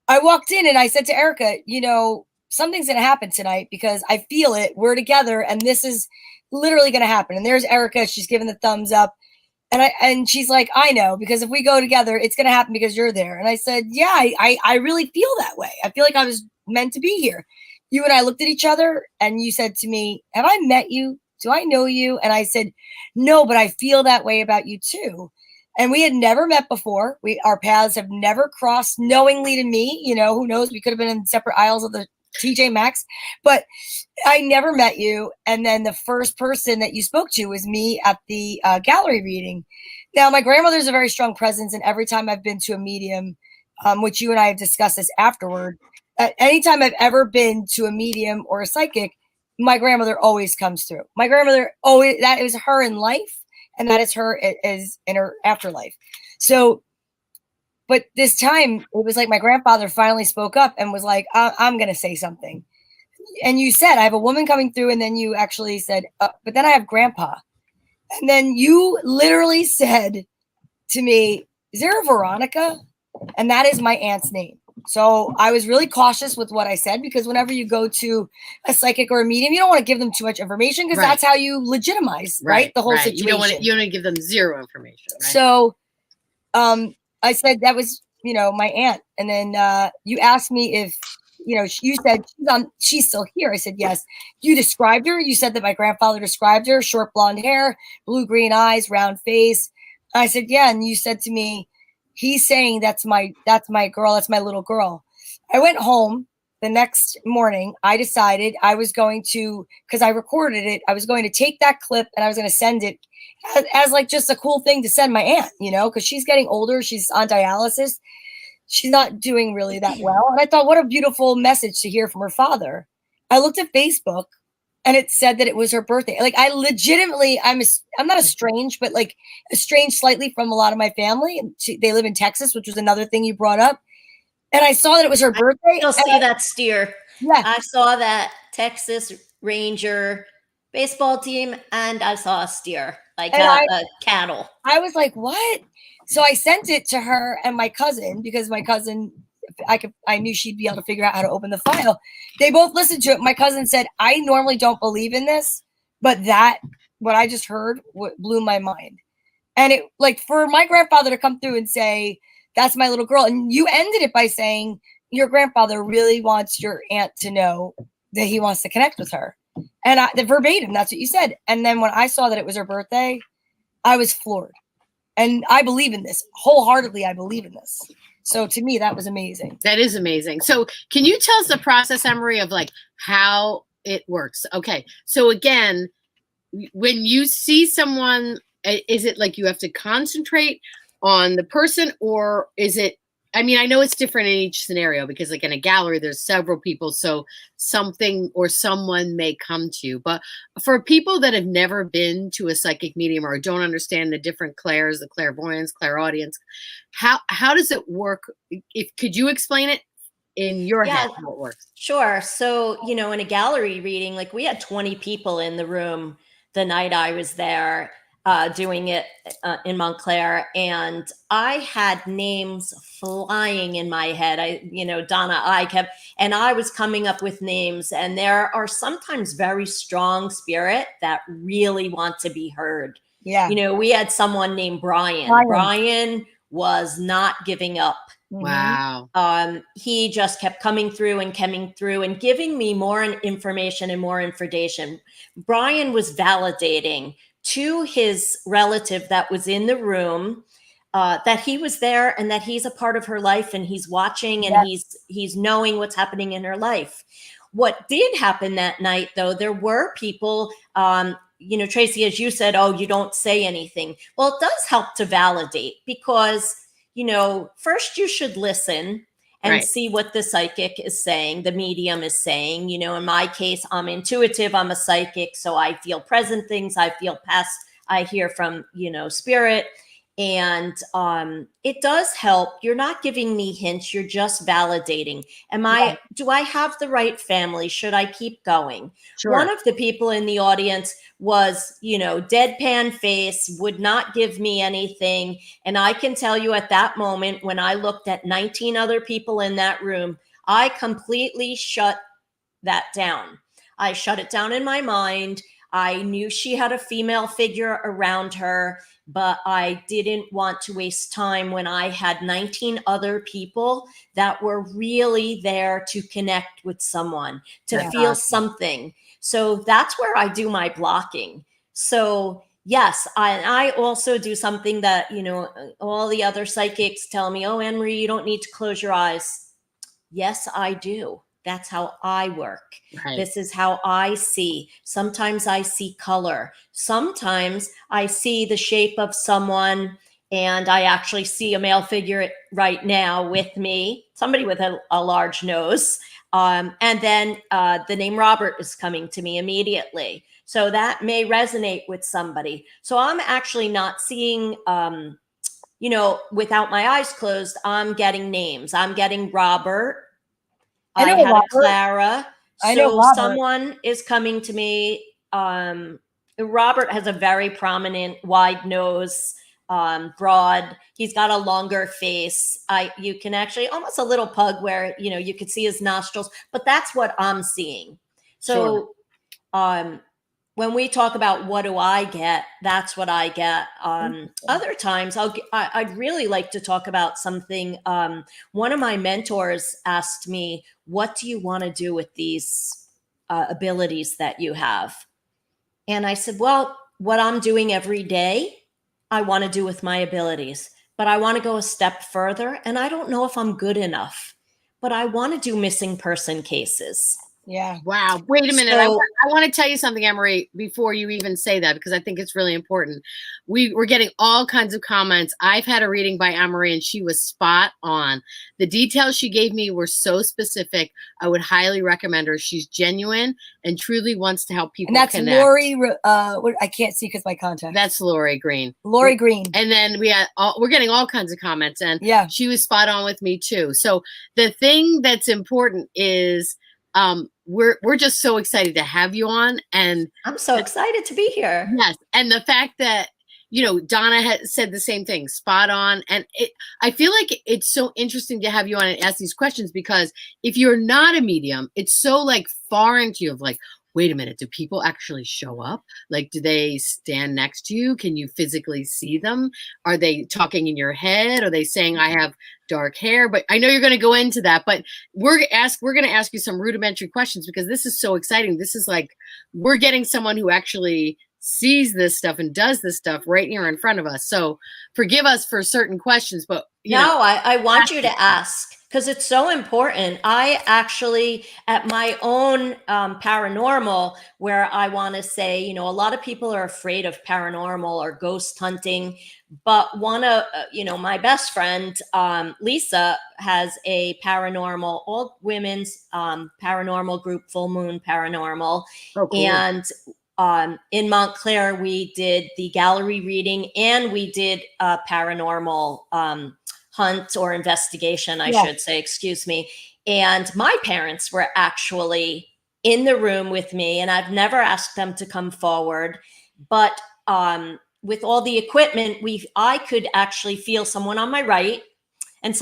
I walked in and I said to Erica, you know, something's going to happen tonight because I feel it. We're together and this is literally going to happen. And there's Erica. She's giving the thumbs up. And she's like, I know, because if we go together, it's going to happen because you're there. And I said, yeah, I really feel that way. I feel like I was meant to be here. You and I looked at each other and you said to me, have I met you? Do I know you? And I said, no, but I feel that way about you too. And we had never met before. Our paths have never crossed knowingly to me. You know, who knows? We could have been in separate aisles of the TJ Maxx, but I never met you. And then the first person that you spoke to was me at the gallery reading. Now, my grandmother's a very strong presence. And every time I've been to a medium, which you and I have discussed this afterward, anytime I've ever been to a medium or a psychic, my grandmother always comes through. My grandmother always, that is her in life. And that is her as in her afterlife. So, but this time it was like my grandfather finally spoke up and was like, I'm going to say something. And you said, I have a woman coming through. And then you actually said, but then I have grandpa. And then you literally said to me, is there a Veronica? And that is my aunt's name. So I was really cautious with what I said, because whenever you go to a psychic or a medium, you don't want to give them too much information, because that's how you legitimize, right? The whole situation. You don't want to give them zero information. Right? So I said that was, you know, my aunt. And then you asked me if, you know, you said she's still here. I said, yes. You described her. You said that my grandfather described her, short blonde hair, blue-green eyes, round face. I said, yeah. And you said to me, he's saying that's my girl. That's my little girl. I went home the next morning. I decided I was going to, because I recorded it, I was going to take that clip and I was going to send it as like just a cool thing to send my aunt, you know, because she's getting older. She's on dialysis. She's not doing really that well. And I thought, what a beautiful message to hear from her father. I looked at Facebook and it said that it was her birthday. Like, I legitimately, I'm not estranged, but like estranged slightly from a lot of my family. They live in Texas, which was another thing you brought up. And I saw that it was her birthday. You'll see that steer. Yeah. I saw that Texas Ranger baseball team, and I saw a steer, like a cattle. I was like, what? So I sent it to her and my cousin, because my cousin, I knew she'd be able to figure out how to open the file. They both listened to it. My cousin said, I normally don't believe in this, but what I just heard blew my mind. And it, like, for my grandfather to come through and say, that's my little girl. And you ended it by saying your grandfather really wants your aunt to know that he wants to connect with her. And the verbatim, that's what you said. And then when I saw that it was her birthday, I was floored. And I believe in this wholeheartedly. I believe in this. So to me, that was amazing. That is amazing. So can you tell us the process, Amaree, of like how it works? Okay. So again, when you see someone, is it like you have to concentrate on the person, or is it, I mean, I know it's different in each scenario, because like in a gallery, there's several people. So something or someone may come to you. But for people that have never been to a psychic medium or don't understand the different clairs, the clairvoyance, clairaudience, how does it work? Could you explain it in your head how it works? Sure. So, you know, in a gallery reading, like we had 20 people in the room the night I was there. Doing it in Montclair, and I had names flying in my head. Donna, and I was coming up with names, and there are sometimes very strong spirit that really want to be heard. Yeah. You know, we had someone named Brian. Brian was not giving up. Wow. He just kept coming through and giving me more information and more information. Brian was validating to his relative that was in the room that he was there and that he's a part of her life, and he's watching, and he's knowing what's happening in her life. What did happen that night, though, there were people, Tracy, as you said, oh, you don't say anything. Well, it does help to validate, because, first you should listen and see what the psychic is saying, the medium is saying. You know, in my case, I'm intuitive, I'm a psychic, so I feel present things, I feel past, I hear from, spirit. And it does help. You're not giving me hints. You're just validating. Do I have the right family? Should I keep going? Sure. One of the people in the audience was, deadpan face, would not give me anything. And I can tell you at that moment, when I looked at 19 other people in that room, I completely shut that down. I shut it down in my mind. I knew she had a female figure around her, but I didn't want to waste time when I had 19 other people that were really there to connect with someone, to feel something. So that's where I do my blocking. So yes, I also do something that, all the other psychics tell me, oh, Amaree, you don't need to close your eyes. Yes, I do. That's how I work. Right. This is how I see. Sometimes I see color. Sometimes I see the shape of someone, and I actually see a male figure right now with me, somebody with a large nose. And then the name Robert is coming to me immediately. So that may resonate with somebody. So I'm actually not seeing, without my eyes closed, I'm getting names. I'm getting Robert. I had Robert. a Clara. I know So Robert. someone is coming to me. Robert has a very prominent wide nose, broad. He's got a longer face. You can actually almost a little pug where, you could see his nostrils, but that's what I'm seeing. So, when we talk about what do I get, that's what I get. Other times, I'd really like to talk about something. One of my mentors asked me, what do you want to do with these abilities that you have? And I said, well, what I'm doing every day, I want to do with my abilities, but I want to go a step further. And I don't know if I'm good enough, but I want to do missing person cases. Yeah. Wow. Wait a minute. So, I want to tell you something, Amaree, before you even say that, because I think it's really important. We're getting all kinds of comments. I've had a reading by Amaree, and she was spot on. The details she gave me were so specific. I would highly recommend her. She's genuine and truly wants to help people. And that's connect. Lori. I can't see because my contact. That's Lori Green. Lori Green. And then we're getting all kinds of comments, and she was spot on with me too. So the thing that's important is, we're just so excited to have you on, and I'm so excited to be here. Yes, and the fact that Donna has said the same thing, spot on, and I feel like it's so interesting to have you on and ask these questions, because if you're not a medium, it's so like foreign to you, of like, wait a minute, do people actually show up? Like, do they stand next to you? Can you physically see them? Are they talking in your head? Are they saying, I have dark hair? But I know you're going to go into that, but we're going to ask you some rudimentary questions, because this is so exciting. This is like, we're getting someone who actually sees this stuff and does this stuff right here in front of us. So forgive us for certain questions, but I want you to ask, because it's so important. I actually, at my own paranormal, where I want to say, a lot of people are afraid of paranormal or ghost hunting, but one of, my best friend, Lisa, has a paranormal, all women's paranormal group, Full Moon Paranormal. Oh, cool. And in Montclair, we did the gallery reading, and we did a paranormal hunt or investigation, I should say, excuse me. And my parents were actually in the room with me, and I've never asked them to come forward, but with all the equipment, I could actually feel someone on my right, and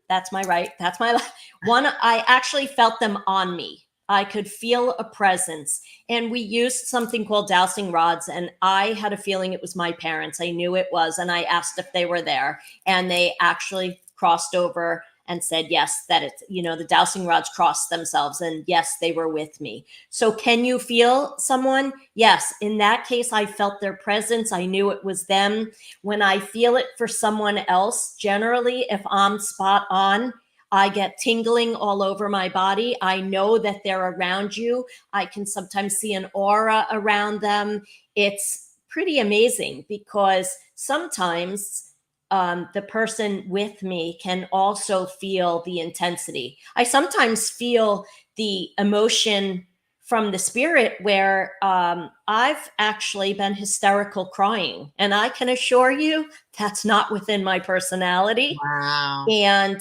that's my right, that's my left. One, I actually felt them on me. I could feel a presence, and we used something called dowsing rods, and I had a feeling it was my parents. I knew it was, and I asked if they were there, and they actually crossed over and said, yes, that it's, the dowsing rods crossed themselves, and yes, they were with me. So can you feel someone? Yes. In that case, I felt their presence. I knew it was them. When I feel it for someone else, generally, if I'm spot on, I get tingling all over my body. I know that they're around you. I can sometimes see an aura around them. It's pretty amazing, because sometimes the person with me can also feel the intensity. I sometimes feel the emotion from the spirit where I've actually been hysterical crying. And I can assure you that's not within my personality. Wow. And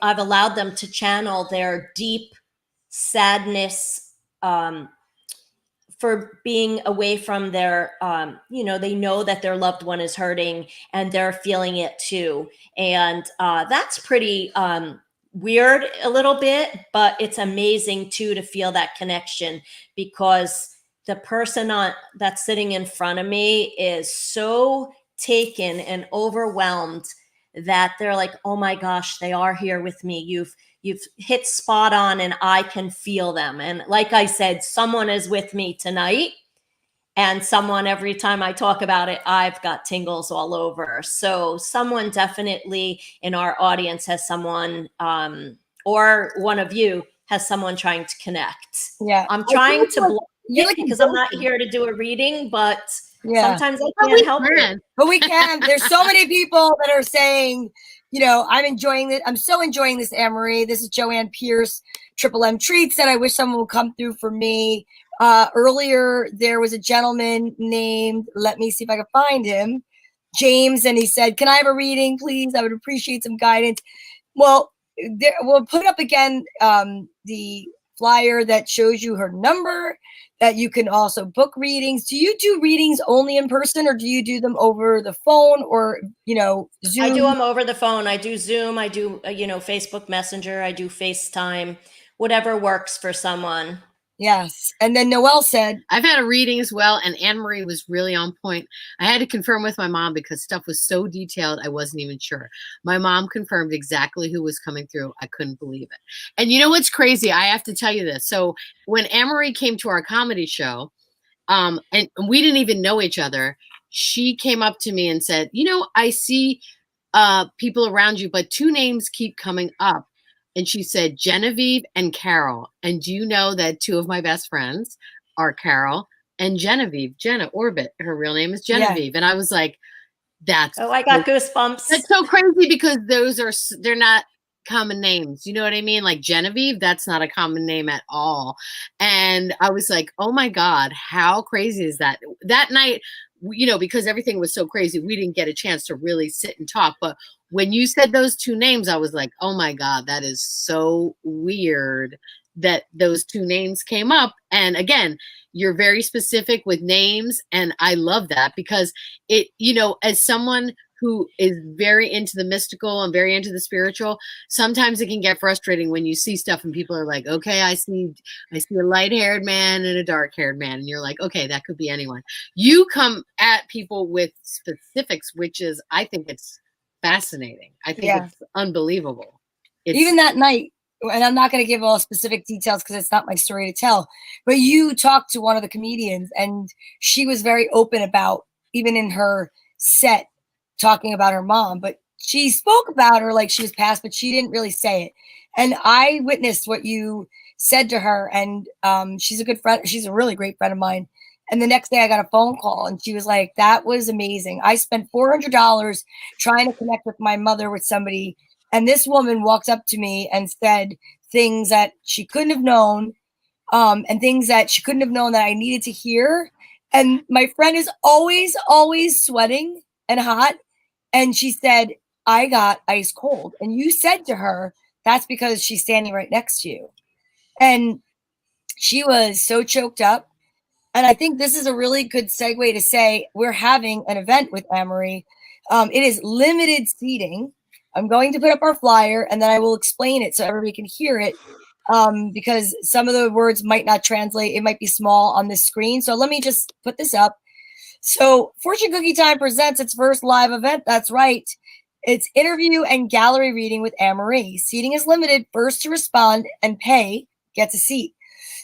I've allowed them to channel their deep sadness for being away from their, they know that their loved one is hurting and they're feeling it too. And that's pretty weird a little bit, but it's amazing too to feel that connection, because the person that's sitting in front of me is so taken and overwhelmed that they're like, oh my gosh, they are here with me. You've hit spot on and I can feel them. And like I said, someone is with me tonight, and someone, every time I talk about it, I've got tingles all over. So someone definitely in our audience has someone, or one of you has someone trying to connect. Yeah. I'm trying to block you're it like because I'm not here to do a reading, but yeah. sometimes I can't help it. But we can. There's so many people that are saying, I'm enjoying it. I'm so enjoying this, Amaree. This is Joanne Pierce, Triple M Treats, that I wish someone would come through for me. Earlier, there was a gentleman named, let me see if I can find him, James, and he said, can I have a reading, please? I would appreciate some guidance. Well, we'll put up again the flyer that shows you her number, that you can also book readings. Do you do readings only in person, or do you do them over the phone, or, Zoom? I do them over the phone. I do Zoom. I do, Facebook Messenger. I do FaceTime, whatever works for someone. Yes. And then Noelle said, I've had a reading as well, and Anne-Marie was really on point. I had to confirm with my mom because stuff was so detailed, I wasn't even sure. My mom confirmed exactly who was coming through. I couldn't believe it. And you know what's crazy? I have to tell you this. So when Anne-Marie came to our comedy show, and we didn't even know each other, she came up to me and said, I see people around you, but two names keep coming up. And she said, Genevieve and Carol. And do you know that two of my best friends are Carol and Genevieve? Jenna Orbit. Her real name is Genevieve. Yeah. And I was like, I got goosebumps. That's so crazy, because they're not common names. You know what I mean? Like Genevieve, that's not a common name at all. And I was like, oh my God, how crazy is that? That night, because everything was so crazy, we didn't get a chance to really sit and talk. But when you said those two names, I was like, oh my God, that is so weird that those two names came up. And again, you're very specific with names. And I love that, because it, as someone who is very into the mystical and very into the spiritual, sometimes it can get frustrating when you see stuff and people are like, okay, I see a light-haired man and a dark-haired man. And you're like, okay, that could be anyone. You come at people with specifics, which is, I think it's fascinating. I think it's unbelievable. Even that night, and I'm not going to give all specific details because it's not my story to tell, but you talked to one of the comedians and she was very open about, even in her set, talking about her mom, but she spoke about her like she was passed, but she didn't really say it. And I witnessed what you said to her, and she's a good friend. She's a really great friend of mine. And the next day I got a phone call and she was like, that was amazing. I spent $400 trying to connect with my mother with somebody. And this woman walked up to me and said things that she couldn't have known, and things that she couldn't have known that I needed to hear. And my friend is always, always sweating and hot. And she said, I got ice cold. And you said to her, that's because she's standing right next to you. And she was so choked up. And I think this is a really good segue to say we're having an event with Amaree. It is limited seating. I'm going to put up our flyer and then I will explain it so everybody can hear it, because some of the words might not translate. It might be small on this screen. So let me just put this up. So Fortune Cookie Time presents its first live event. That's right. It's interview and gallery reading with Amaree. Seating is limited. First to respond and pay gets a seat.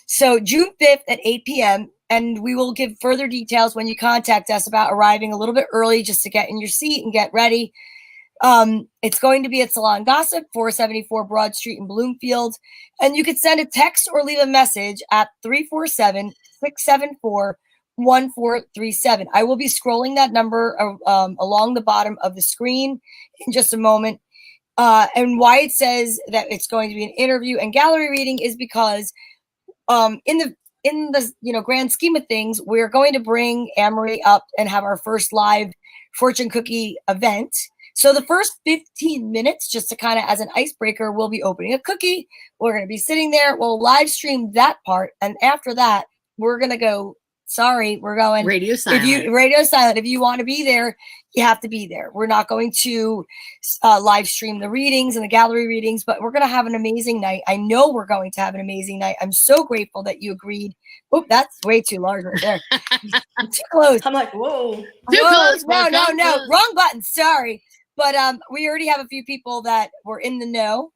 So June 5th at 8 p.m. And we will give further details when you contact us about arriving a little bit early just to get in your seat and get ready. It's going to be at Salon Gossip, 474 Broad Street in Bloomfield. And you could send a text or leave a message at 347-674-1437. I will be scrolling that number along the bottom of the screen in just a moment. And why it says that it's going to be an interview and gallery reading is because in the in the, grand scheme of things, we're going to bring Amaree up and have our first live fortune cookie event. So the first 15 minutes, just to kind of as an icebreaker, we'll be opening a cookie. We're going to be sitting there. We'll live stream that part. And after that, we're going to go, sorry, we're going Radio silent. Radio silent. If you want to be there, you have to be there. We're not going to live stream the readings and the gallery readings, but we're going to have an amazing night. I know we're going to have an amazing night. I'm so grateful that you agreed. Oh, that's way too large right there. Too close. I'm like, whoa. Too close. No, wrong button. Sorry. But we already have a few people that were in the know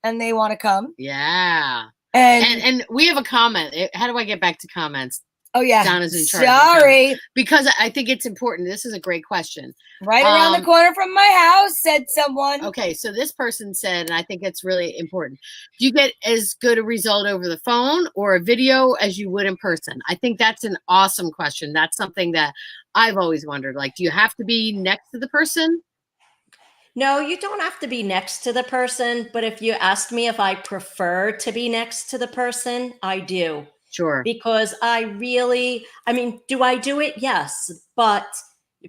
and they want to come. Yeah. And we have a comment. How do I get back to comments? Oh, yeah. Donna's in charge. Sorry. Because I think it's important. This is a great question. Right around the corner from my house, said someone. Okay, so this person said, and I think it's really important, do you get as good a result over the phone or a video as you would in person? I think that's an awesome question. That's something that I've always wondered. Like, do you have to be next to the person? No, you don't have to be next to the person. But if you asked me if I prefer to be next to the person, I do. Sure. Because do I do it? Yes. But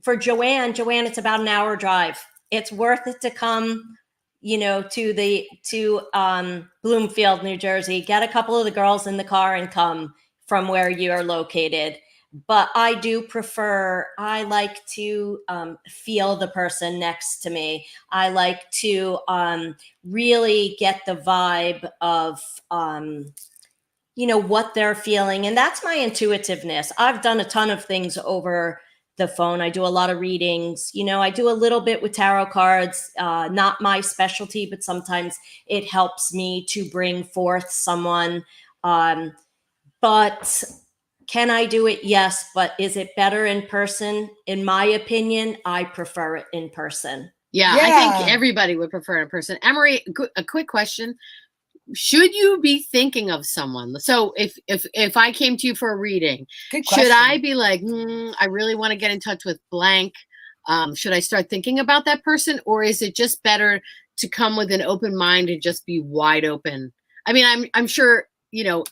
for Joanne, it's about an hour drive. It's worth it to come, to Bloomfield, New Jersey, get a couple of the girls in the car and come from where you are located. But I do prefer, I like to feel the person next to me. I like to really get the vibe of, what they're feeling. And that's my intuitiveness. I've done a ton of things over the phone. I do a lot of readings. I do a little bit with tarot cards, not my specialty, but sometimes it helps me to bring forth someone. But can I do it? Yes. But is it better in person? In my opinion, I prefer it in person. Yeah. I think everybody would prefer it in person. Amaree, a quick question. Should you be thinking of someone? So if I came to you for a reading, should I be like, I really want to get in touch with blank? Should I start thinking about that person? Or is it just better to come with an open mind and just be wide open? I mean, I'm sure,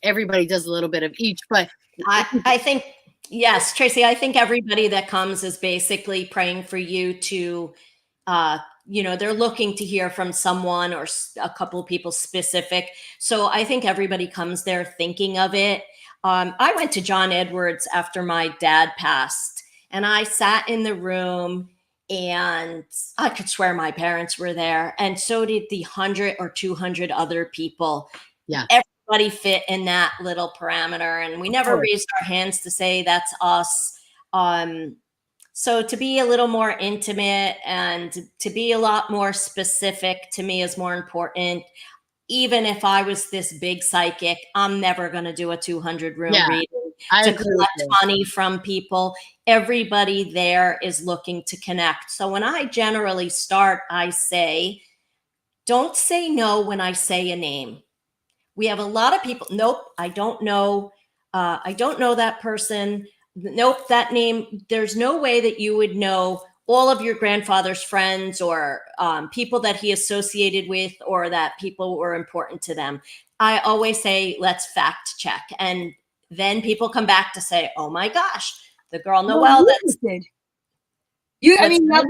everybody does a little bit of each, but I think, yes, Tracy, I think everybody that comes is basically praying for you to, they're looking to hear from someone or a couple of people specific. So I think everybody comes there thinking of it. I went to John Edwards after my dad passed, and I sat in the room and I could swear my parents were there. And so did the 100 or 200 other people. Yeah. Everybody fit in that little parameter. And we never raised our hands to say that's us. So to be a little more intimate and to be a lot more specific to me is more important. Even if I was this big psychic, I'm never going to do a 200 room reading to collect money from people. Everybody there is looking to connect. So when I generally start, I say, don't say no when I say a name. We have a lot of people. Nope, I don't know. I don't know that person. Nope, that name. There's no way that you would know all of your grandfather's friends or people that he associated with or that people were important to them. I always say, let's fact check. And then people come back to say, oh my gosh, the girl Noelle that's did. Now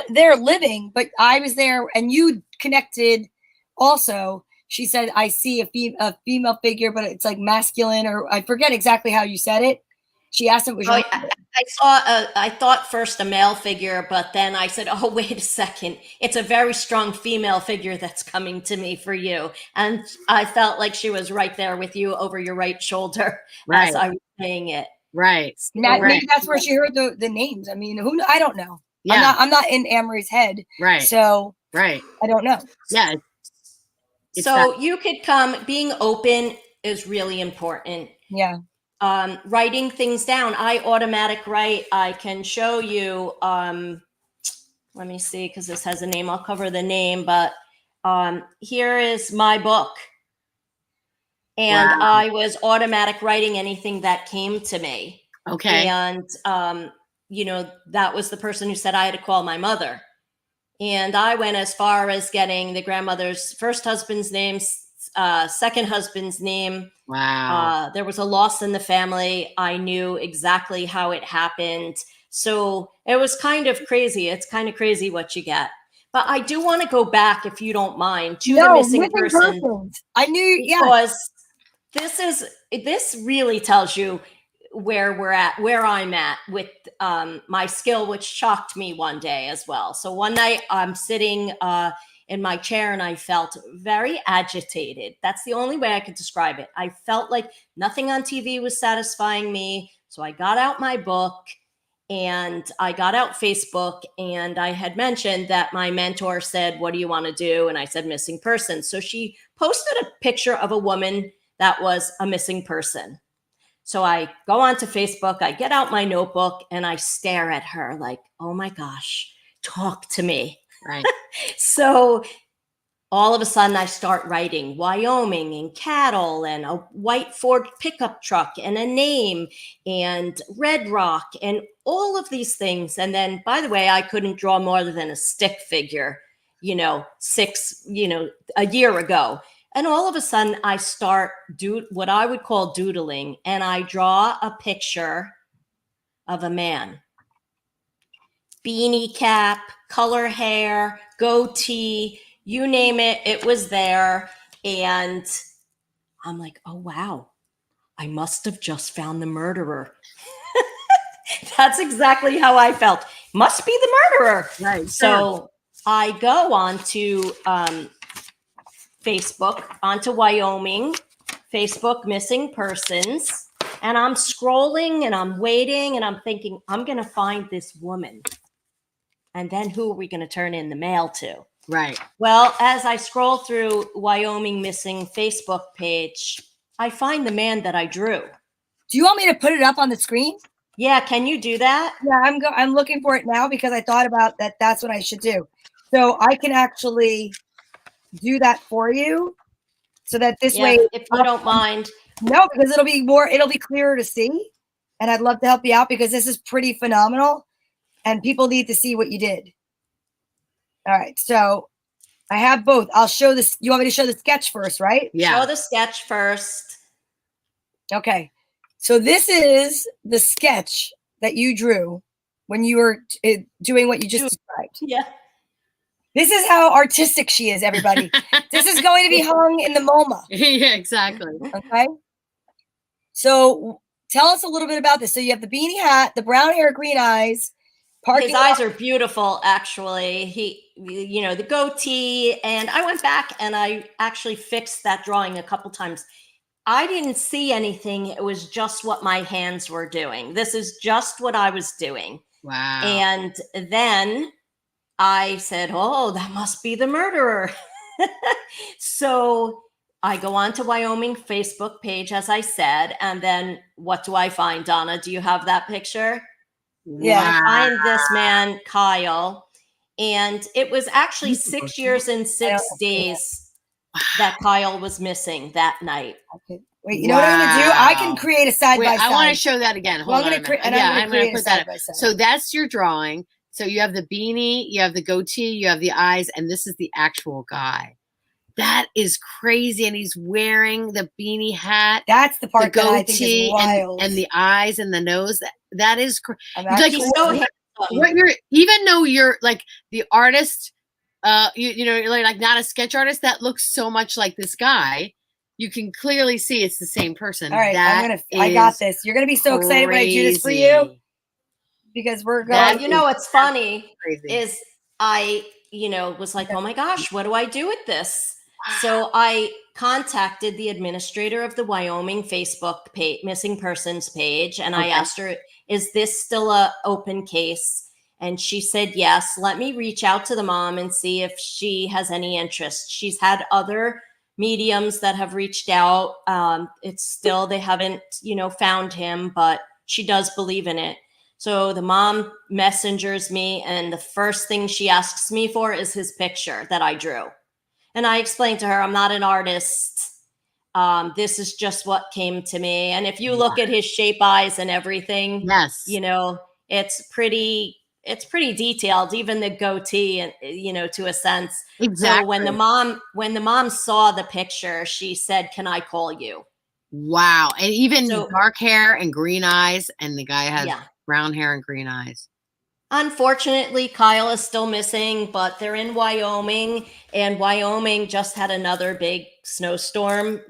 they're living, but I was there and you connected also. She said, I see a female figure, but it's like masculine, or I forget exactly how you said it. She asked him. I thought first a male figure, but then I said, oh, wait a second. It's a very strong female figure that's coming to me for you. And I felt like she was right there with you over your right shoulder as I was saying it. Right. Maybe that's where she heard the names. I mean, I don't know. Yeah. I'm not in Amaree's head. Right. So I don't know. Yeah. So you could come. Being open is really important. Yeah. Writing things down. I automatic write. I can show you. Let me see, because this has a name. I'll cover the name, but here is my book. And I was automatic writing anything that came to me. Okay. And, that was the person who said I had to call my mother. And I went as far as getting the grandmother's first husband's name, second husband's name. Wow. There was a loss in the family. I knew exactly how it happened. So it was kind of crazy. It's kind of crazy what you get. But I do want to go back, if you don't mind, to the missing person. persons. I knew, Because this really tells you where we're at, where I'm at with my skill, which shocked me one day as well. So one night I'm sitting in my chair and I felt very agitated. That's the only way I could describe it. I felt like nothing on TV was satisfying me. So I got out my book and I got out Facebook, and I had mentioned that my mentor said, "What do you want to do?" And I said, "Missing person." So she posted a picture of a woman that was a missing person. So I go onto Facebook, I get out my notebook, and I stare at her like, oh my gosh, talk to me. Right. So all of a sudden I start writing Wyoming and cattle and a white Ford pickup truck and a name and Red Rock and all of these things. And then, by the way, I couldn't draw more than a stick figure, a year ago. And all of a sudden I start what I would call doodling, and I draw a picture of a man. Beanie cap, color hair, goatee, you name it, it was there. And I'm like, oh, wow, I must have just found the murderer. That's exactly how I felt. Must be the murderer. Right. So I go on to Facebook, onto Wyoming, Facebook missing persons. And I'm scrolling and I'm waiting and I'm thinking, I'm going to find this woman. And then who are we going to turn in the mail to? Right. Well, as I scroll through Wyoming missing Facebook page, I find the man that I drew. Do you want me to put it up on the screen? Yeah, can you do that? Yeah, I'm looking for it now because I thought about that. That's what I should do. So I can actually do that for you, so that this way, if you don't mind. No, because it'll be clearer to see, and I'd love to help you out because this is pretty phenomenal, and people need to see what you did. All right, so I have both. I'll show this. You want me to show the sketch first, right? Yeah. Show the sketch first. Okay. So this is the sketch that you drew when you were doing what you just described. Yeah. This is how artistic she is, everybody. This is going to be hung in the MoMA. Yeah, exactly. Okay. So tell us a little bit about this. So you have the beanie hat, the brown hair, green eyes. His eyes are beautiful, actually. The goatee. And I went back and I actually fixed that drawing a couple times. I didn't see anything. It was just what my hands were doing. This is just what I was doing. Wow. And then I said, oh, that must be the murderer. So I go on to Wyoming Facebook page, as I said. And then what do I find, Donna? Do you have that picture? Yeah. I find this man, Kyle. And it was actually 6 years and 6 days that Kyle was missing that night. Okay. Wait, you know what I'm going to do? I can create a side by side. I want to show that again. Hold on. I'm going to put that up. So that's your drawing. So you have the beanie, you have the goatee, you have the eyes, and this is the actual guy. That is crazy. And he's wearing the beanie hat. That's the part the that I think is wild. And the eyes and the nose. That is like even though you're like the artist, you're like not a sketch artist, that looks so much like this guy. You can clearly see it's the same person. All right, I got this. You're gonna be so excited when I do this for you, because we're going. What's funny is I was like, oh my gosh, what do I do with this? Wow. So I contacted the administrator of the Wyoming Facebook page, missing persons page, and I asked her, is this still a open case? And she said, yes. Let me reach out to the mom and see if she has any interest. She's had other mediums that have reached out. They haven't, found him, but she does believe in it. So the mom messengers me, and the first thing she asks me for is his picture that I drew. And I explained to her, I'm not an artist. This is just what came to me. And if you look at his shape eyes and everything, yes, it's pretty it's pretty detailed, even the goatee, and to a sense. Exactly. So when the mom saw the picture, she said, "Can I call you?" Wow. And even So dark hair and green eyes, and the guy has yeah. brown hair and green eyes. Unfortunately, Kyle is still missing, but they're in Wyoming, and Wyoming just had another big snowstorm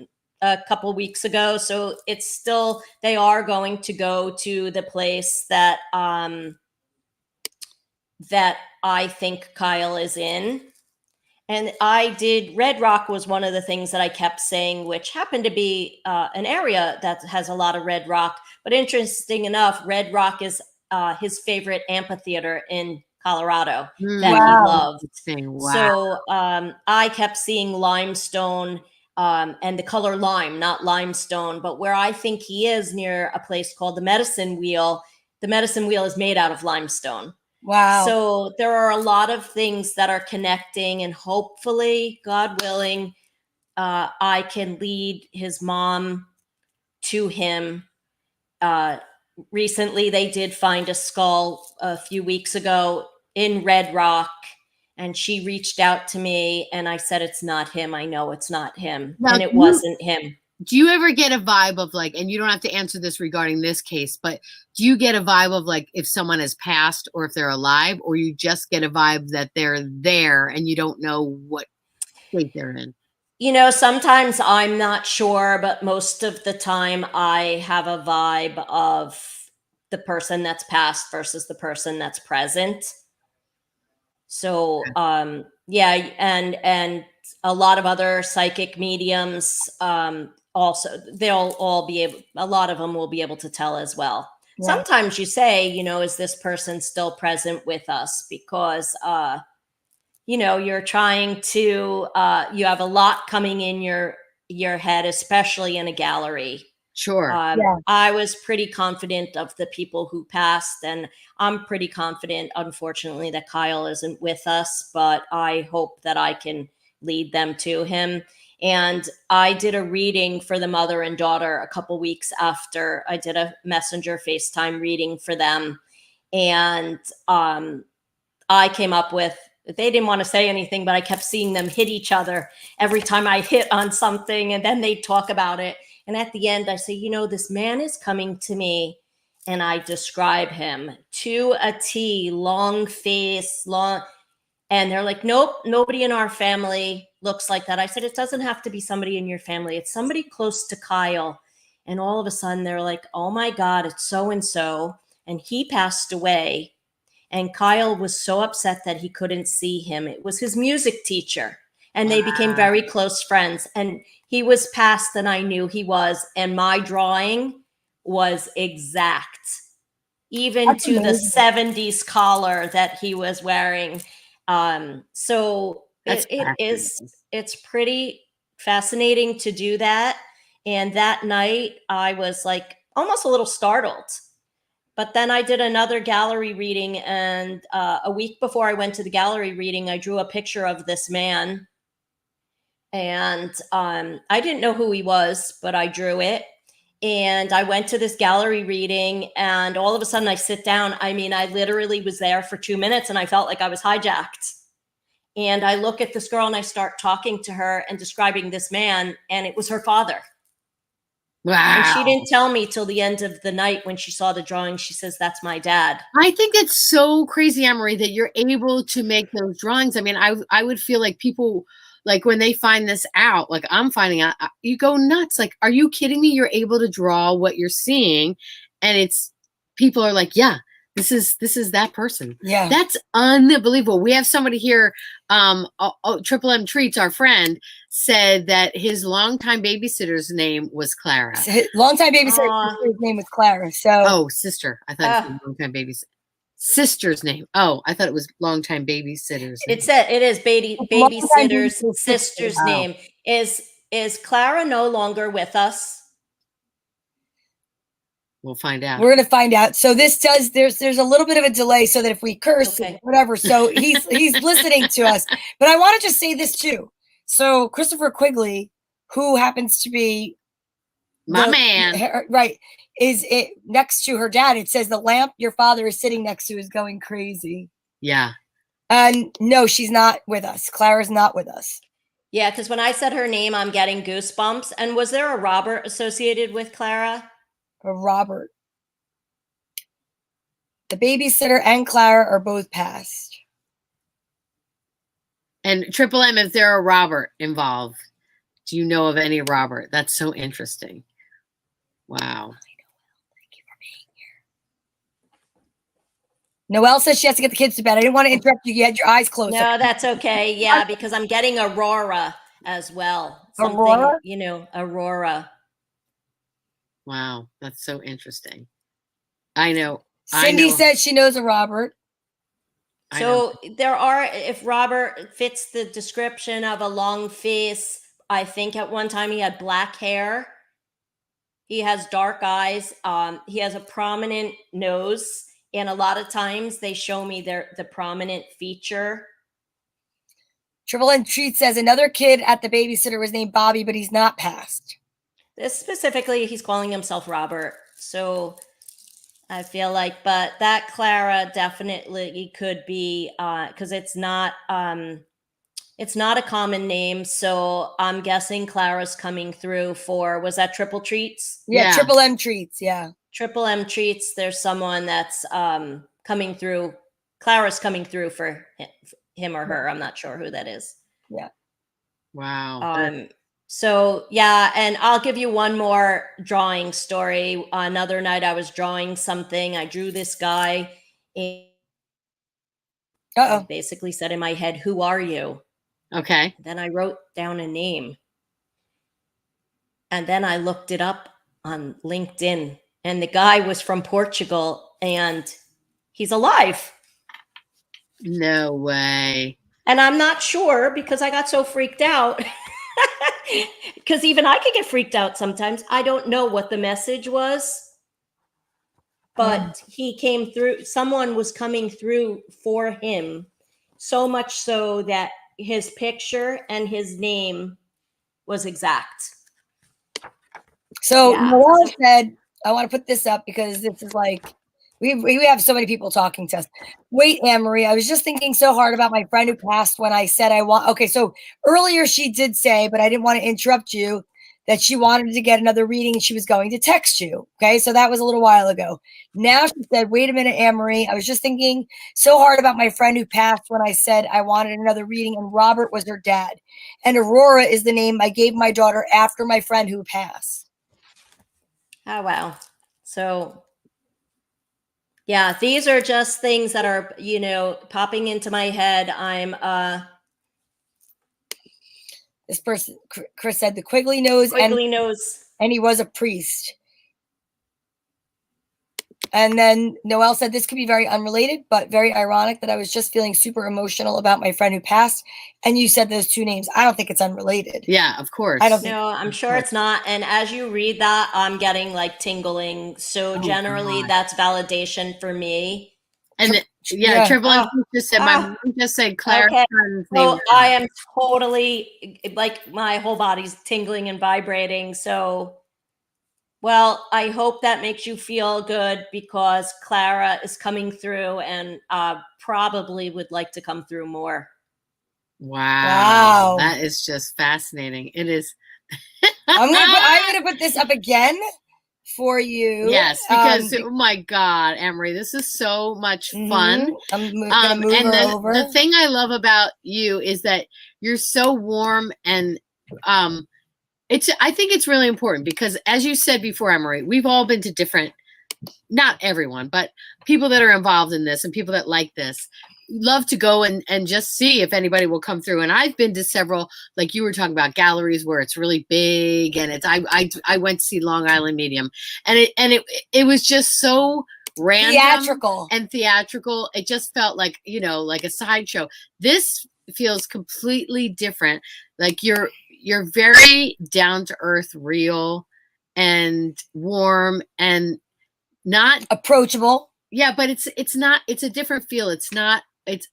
a couple weeks ago. So it's still, they are going to go to the place that that I think Kyle is in. And Red Rock was one of the things that I kept saying, which happened to be an area that has a lot of red rock. But interesting enough, Red Rock is his favorite amphitheater in Colorado that he loved. Wow. So I kept seeing limestone and the color lime, not limestone, but where I think he is near a place called the Medicine Wheel. The Medicine Wheel is made out of limestone. Wow. So there are a lot of things that are connecting, and hopefully, God willing, I can lead his mom to him. Recently, they did find a skull a few weeks ago in Red Rock, and she reached out to me, and I said, "It's not him. I know it's not him." Now, and it wasn't him. Do you ever get a vibe of like, and you don't have to answer this regarding this case, but do you get a vibe of like if someone has passed or if they're alive, or you just get a vibe that they're there and you don't know what state they're in? Sometimes I'm not sure, but most of the time I have a vibe of the person that's passed versus the person that's present. So, yeah, and a lot of other psychic mediums, also, they'll all be able, a lot of them will be able to tell as well. Yeah. Sometimes you say, is this person still present with us? Because, you're trying to, you have a lot coming in your head, especially in a gallery. Sure. I was pretty confident of the people who passed, and I'm pretty confident, unfortunately, that Kyle isn't with us, but I hope that I can lead them to him. And I did a reading for the mother and daughter a couple weeks after. I did a messenger FaceTime reading for them. And I came up with, they didn't want to say anything, but I kept seeing them hit each other every time I hit on something, and then they'd talk about it. And at the end, I say, this man is coming to me, and I describe him to a T, long face, long. And they're like, nope, nobody in our family looks like that. I said, it doesn't have to be somebody in your family. It's somebody close to Kyle. And all of a sudden they're like, oh my God, it's so-and-so. And he passed away. And Kyle was so upset that he couldn't see him. It was his music teacher. And they became very close friends. And he was passed, and I knew he was. And my drawing was exact, even That's to amazing. The 70s collar that he was wearing. So it's pretty fascinating to do that. And that night I was like almost a little startled, but then I did another gallery reading. And, a week before I went to the gallery reading, I drew a picture of this man, and, I didn't know who he was, but I drew it. And I went to this gallery reading, and all of a sudden I sit down. I mean, I literally was there for 2 minutes, and I felt like I was hijacked. And I look at this girl, and I start talking to her and describing this man, and it was her father. Wow. And she didn't tell me till the end of the night when she saw the drawing. She says, that's my dad. I think it's so crazy, Amaree, that you're able to make those drawings. I mean, I would feel like people, like when they find this out, like I'm finding out, you go nuts. Like, are you kidding me? You're able to draw what you're seeing, and people are like, yeah, this is that person. Yeah, that's unbelievable. We have somebody here, Triple M Treats, our friend, said that his longtime babysitter's name was Clara. Longtime babysitter's name was Clara. So sister. I thought it was longtime babysitter. Sister's name. Oh, I thought it was longtime babysitter's name. It is babysitter's sister's name. Is Clara no longer with us? We'll find out. We're going to find out. So there's a little bit of a delay, so that if we curse, whatever. So he's listening to us. But I want to just say this too. So Christopher Quigley, who happens to be My man. Right. Is it next to her dad? It says the lamp your father is sitting next to is going crazy. Yeah. And no, she's not with us. Clara's not with us. Yeah, because when I said her name, I'm getting goosebumps. And was there a Robert associated with Clara? Robert. The babysitter and Clara are both passed. And Triple M, is there a Robert involved? Do you know of any Robert? That's so interesting. Wow. Thank you for being here. Noelle says she has to get the kids to bed. I didn't want to interrupt you. You had your eyes closed. No, that's okay. Yeah, because I'm getting Aurora as well. Something, Aurora? you know, Aurora. Wow. That's so interesting. I know. Cindy said she knows a Robert. So there are, if Robert fits the description of a long face, I think at one time he had black hair. He has dark eyes. He has a prominent nose. And a lot of times they show me the prominent feature. Triple M Treat says another kid at the babysitter was named Bobby, but he's not passed. This specifically, he's calling himself Robert. So I feel like, but that Clara definitely could be, because it's not a common name. So I'm guessing Clara's coming through for, was that Triple Treats? Yeah. Triple M Treats. Yeah. Triple M Treats. There's someone that's coming through. Clara's coming through for him or her. I'm not sure who that is. Yeah. Wow. So yeah, and I'll give you one more drawing story. Another night I was drawing something. I drew this guy and I basically said in my head, "Who are you?" Okay. Then I wrote down a name. And then I looked it up on LinkedIn, and the guy was from Portugal and he's alive. No way. And I'm not sure because I got so freaked out. Because even I could get freaked out sometimes. I don't know what the message was, but he came through. Someone was coming through for him, so much so that his picture and his name was exact. So Noelle said, I want to put this up because this is like, we have so many people talking to us. Wait, Amaree, I was just thinking so hard about my friend who passed when I said I want. Okay, so earlier she did say, but I didn't want to interrupt you, that she wanted to get another reading and she was going to text you. Okay, so that was a little while ago. Now she said, wait a minute, Amaree, I was just thinking so hard about my friend who passed when I said I wanted another reading, and Robert was her dad. And Aurora is the name I gave my daughter after my friend who passed. Oh, wow. So yeah, these are just things that are, popping into my head. This person, Chris said, the Quigley nose. And he was a priest. And then Noelle said, this could be very unrelated, but very ironic that I was just feeling super emotional about my friend who passed. And you said those two names. I don't think it's unrelated. Yeah, of course. I don't think. No, I'm sure it's not. And as you read that, I'm getting like tingling. So generally that's validation for me. And Triple M just said, my mom just said Claire's son's name. So I am totally, like, my whole body's tingling and vibrating. So, well, I hope that makes you feel good because Clara is coming through and probably would like to come through more. Wow. That is just fascinating. It is. I'm gonna put this up again for you. Yes, because oh my God, Amaree, this is so much fun. I'm gonna move her over. The thing I love about you is that you're so warm, and I think it's really important because, as you said before, Amaree, we've all been to different, not everyone, but people that are involved in this and people that like this love to go and just see if anybody will come through. And I've been to several, like you were talking about, galleries where it's really big, and it's I went to see Long Island Medium, and it was just so random theatrical. It just felt like, like a sideshow. This feels completely different. Like you're very down to earth, real, and warm, and not approachable. Yeah, but it's not. It's a different feel. It's not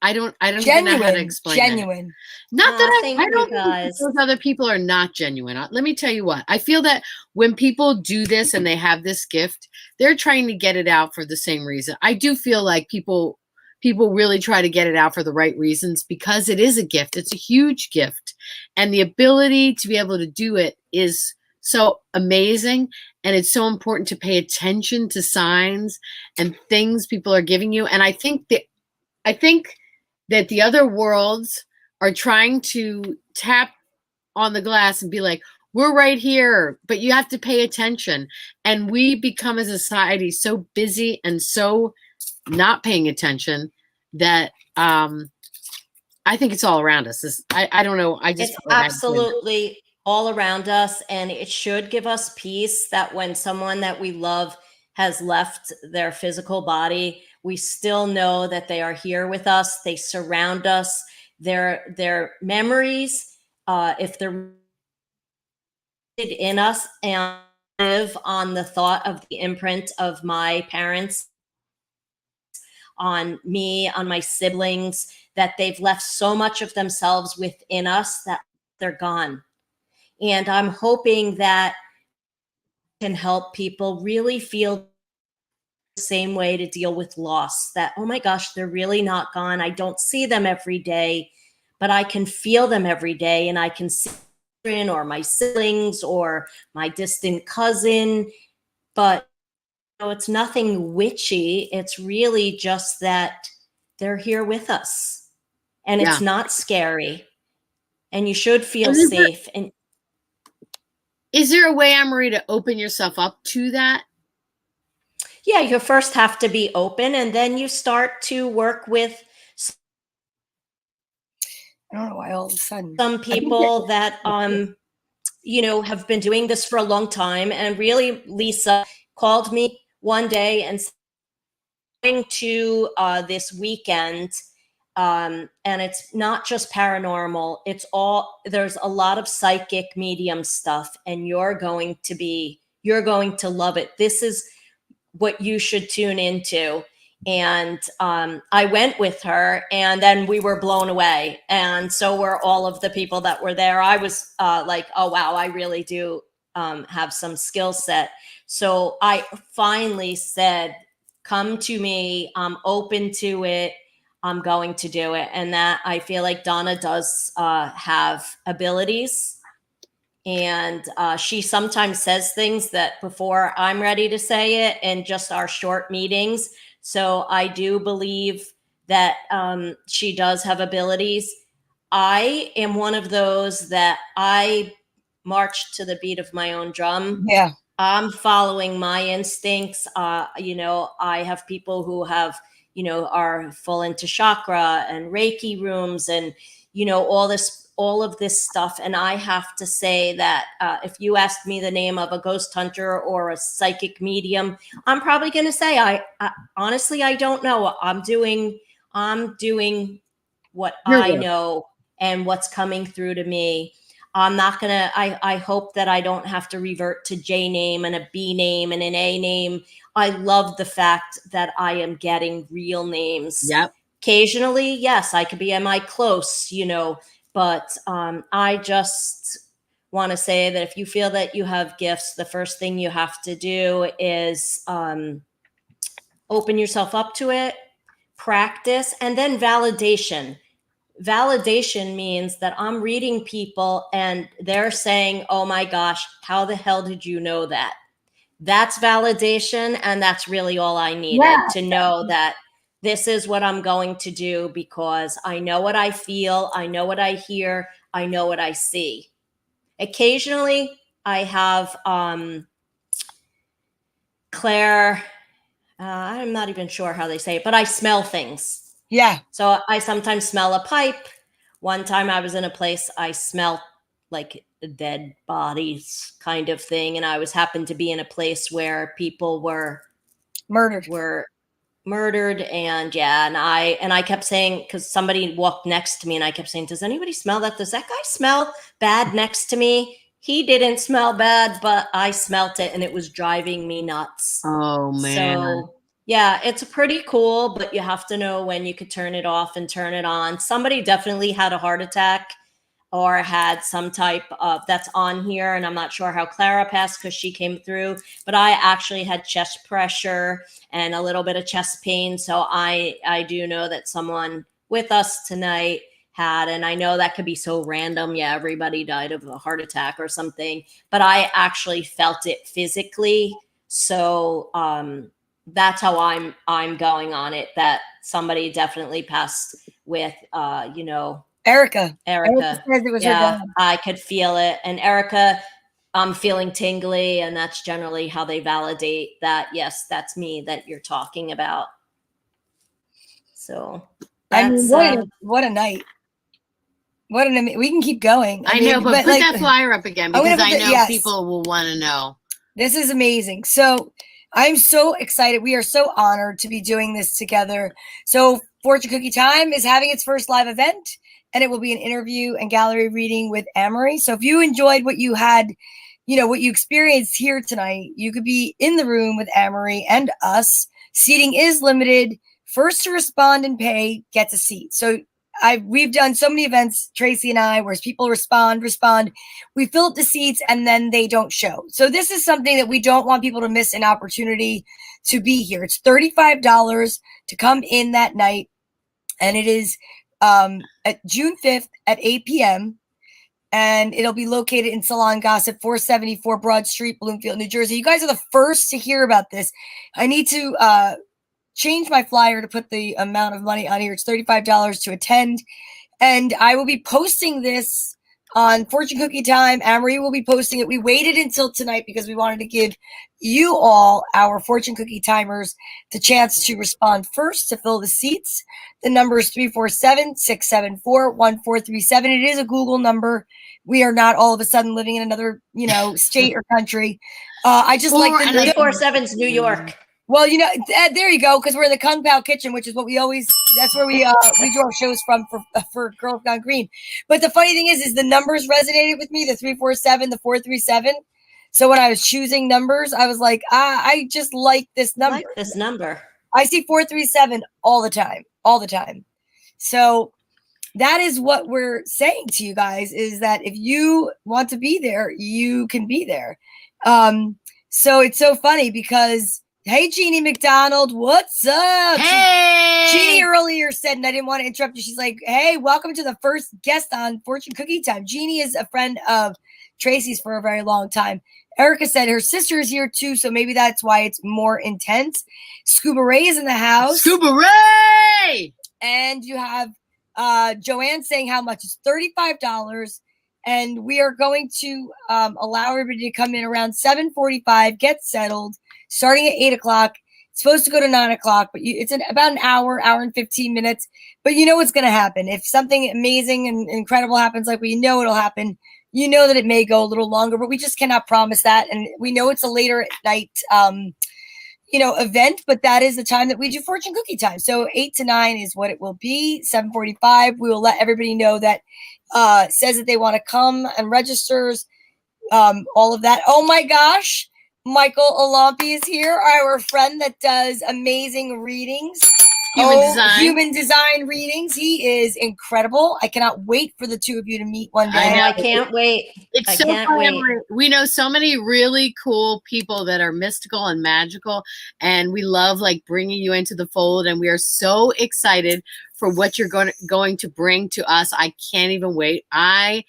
I don't even know how to explain it. Genuine. Not that Thank I you, don't think guys. those other people are not genuine. Let me tell you what. I feel that when people do this and they have this gift, they're trying to get it out for the same reason. I do feel like people really try to get it out for the right reasons because it is a gift. It's a huge gift. And the ability to be able to do it is so amazing. And it's so important to pay attention to signs and things people are giving you. And I think that the other worlds are trying to tap on the glass and be like, we're right here, but you have to pay attention. And we become as a society so busy and so not paying attention that I think it's all around us. I don't know. I just It's absolutely all around us, and it should give us peace that when someone that we love has left their physical body, we still know that they are here with us. They surround us. Their memories, if they're in us, and live on the thought of the imprint of my parents on me, on my siblings, that they've left so much of themselves within us that they're gone. And I'm hoping that can help people really feel the same way to deal with loss, that, oh my gosh, they're really not gone. I don't see them every day, but I can feel them every day, and I can see or my siblings or my distant cousin. But it's nothing witchy. It's really just that they're here with us, and it's not scary, and you should feel safe. And is there a way, Amaree, to open yourself up to that? yeah, you first have to be open, and then you start to work with I don't know why all of a sudden. some people that have been doing this for a long time. And really, Lisa called me one day and said, going to this weekend, and it's not just paranormal, there's a lot of psychic medium stuff, and you're going to love it. This is what you should tune into. And I went with her, and then we were blown away, and so were all of the people that were there. I was like, oh wow, I really do have some skill set. So I finally said, come to me, I'm open to it, I'm going to do it. And that, I feel like Donna does have abilities. And she sometimes says things that before I'm ready to say it in just our short meetings. So I do believe that she does have abilities. I am one of those that I march to the beat of my own drum. Yeah. I'm following my instincts. I have people who have, are full into chakra and Reiki rooms and, all of this stuff. And I have to say that if you asked me the name of a ghost hunter or a psychic medium, I'm probably going to say, I honestly, I don't know. I'm doing what I know and what's coming through to me. I'm not going to, I hope that I don't have to revert to J name and a B name and an A name. I love the fact that I am getting real names. Yep. Occasionally, yes, I could be, am I close, but I just want to say that if you feel that you have gifts, the first thing you have to do is open yourself up to it, practice, and then validation. Validation means that I'm reading people and they're saying, oh my gosh, how the hell did you know that? That's validation. And that's really all I needed to know that this is what I'm going to do, because I know what I feel. I know what I hear. I know what I see. Occasionally I have Claire, I'm not even sure how they say it, but I smell things. Yeah. So I sometimes smell a pipe. One time I was in a place, I smelled like dead bodies kind of thing. And I happened to be in a place where people were murdered. And yeah, and I kept saying, because somebody walked next to me and I kept saying, does anybody smell that? Does that guy smell bad next to me? He didn't smell bad, but I smelt it and it was driving me nuts. Oh man. So Yeah, it's pretty cool, but you have to know when you could turn it off and turn it on. Somebody definitely had a heart attack or had some type of, that's on here, and I'm not sure how Clara passed because she came through, but I actually had chest pressure and a little bit of chest pain. So I do know that someone with us tonight had, and I know that could be so random. Yeah, everybody died of a heart attack or something, but I actually felt it physically. So that's how I'm going on it, that somebody definitely passed with Erica. Erica. says it was her Yeah, dad. I could feel it. And Erica, I'm feeling tingly, and that's generally how they validate that, yes, that's me that you're talking about. So I mean, that's what a night. What an we can keep going. I know, but put like, that flyer up again, I'm gonna because put I know yes. people will want to know. This is amazing. So I'm so excited. We are so honored to be doing this together. So Fortune Cookie Time is having its first live event, and it will be an interview and gallery reading with Amaree. So if you enjoyed what you had, what you experienced here tonight, you could be in the room with Amaree and us. Seating is limited. First to respond and pay gets a seat. So we've done so many events, Tracy and I, where people respond. We fill up the seats and then they don't show. So this is something that we don't want people to miss an opportunity to be here. It's $35 to come in that night. And it is at June 5th at 8 p.m. And it'll be located in Salon Gossip, 474 Broad Street, Bloomfield, New Jersey. You guys are the first to hear about this. I need to change my flyer to put the amount of money on here. It's $35 to attend. And I will be posting this on Fortune Cookie Time. Amaree will be posting it. We waited until tonight because we wanted to give you all, our Fortune Cookie Timers, the chance to respond first to fill the seats. The number is 347-674-1437. It is a Google number. We are not all of a sudden living in another, state or country. I just like the 347's New York. Well, there you go, because we're in the Kung Pao kitchen, which is what that's where we do our shows from for Girls Gone Green. But the funny thing is the numbers resonated with me, the 347, the 437. So when I was choosing numbers, I was like, I just like this number. I like this number. I see 437 all the time. So that is what we're saying to you guys, is that if you want to be there, you can be there. So it's so funny because, hey, Jeannie McDonald, what's up? Hey! Jeannie earlier said, and I didn't want to interrupt you, she's like, hey, welcome to the first guest on Fortune Cookie Time. Jeannie is a friend of Tracy's for a very long time. Erica said her sister is here too, so maybe that's why it's more intense. Scuba Ray is in the house. Scuba Ray! And you have Joanne saying how much? It's $35. And we are going to allow everybody to come in around 7:45, get settled, starting at 8 o'clock. It's supposed to go to 9 o'clock, but it's about an hour and 15 minutes. But you know what's going to happen. If something amazing and incredible happens, like we know it'll happen, you know that it may go a little longer, but we just cannot promise that. And we know it's a later at night event, but that is the time that we do Fortune Cookie Time. So 8 to 9 is what it will be. 7:45, we will let everybody know that says that they want to come and registers, all of that. Oh my gosh, Michael Alampi is here, our friend that does amazing readings. Human design readings. He is incredible. I cannot wait for the two of you to meet one day. I can't wait. It's so fun. We know so many really cool people that are mystical and magical, and we love bringing you into the fold. And we are so excited for what you're going to bring to us. I can't even wait. I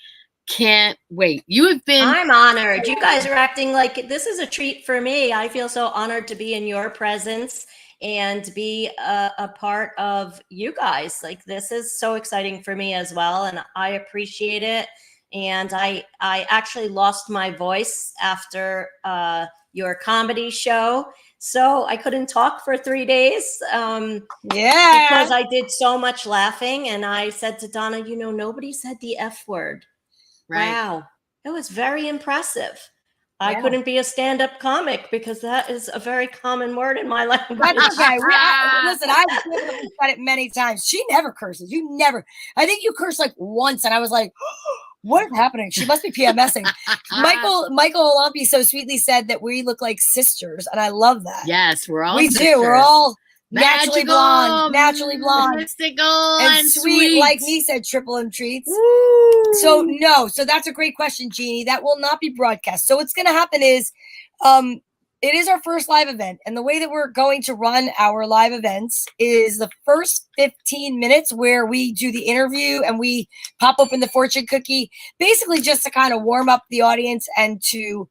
can't wait. You have been. I'm honored. You guys are acting like this is a treat for me. I feel so honored to be in your presence and be a part of you guys. This is so exciting for me as well, and I appreciate it. And I actually lost my voice after your comedy show, so I couldn't talk for 3 days. Because I did so much laughing, and I said to Donna, nobody said the F word. Right. Wow, it was very impressive. I couldn't be a stand-up comic because that is a very common word in my language. That's okay. Listen, I've said it many times. She never curses. You never. I think you cursed once, and I was like, What is happening? She must be PMSing. Michael Olampi so sweetly said that we look like sisters, and I love that. Yes, we're all we sisters. do. We're all naturally Magical, blonde, mystical, and sweet, like me said, Triple M treats. Woo. So that's a great question, Jeannie. That will not be broadcast. So what's going to happen is, it is our first live event, and the way that we're going to run our live events is the first 15 minutes where we do the interview and we pop open the fortune cookie, basically just to kind of warm up the audience and to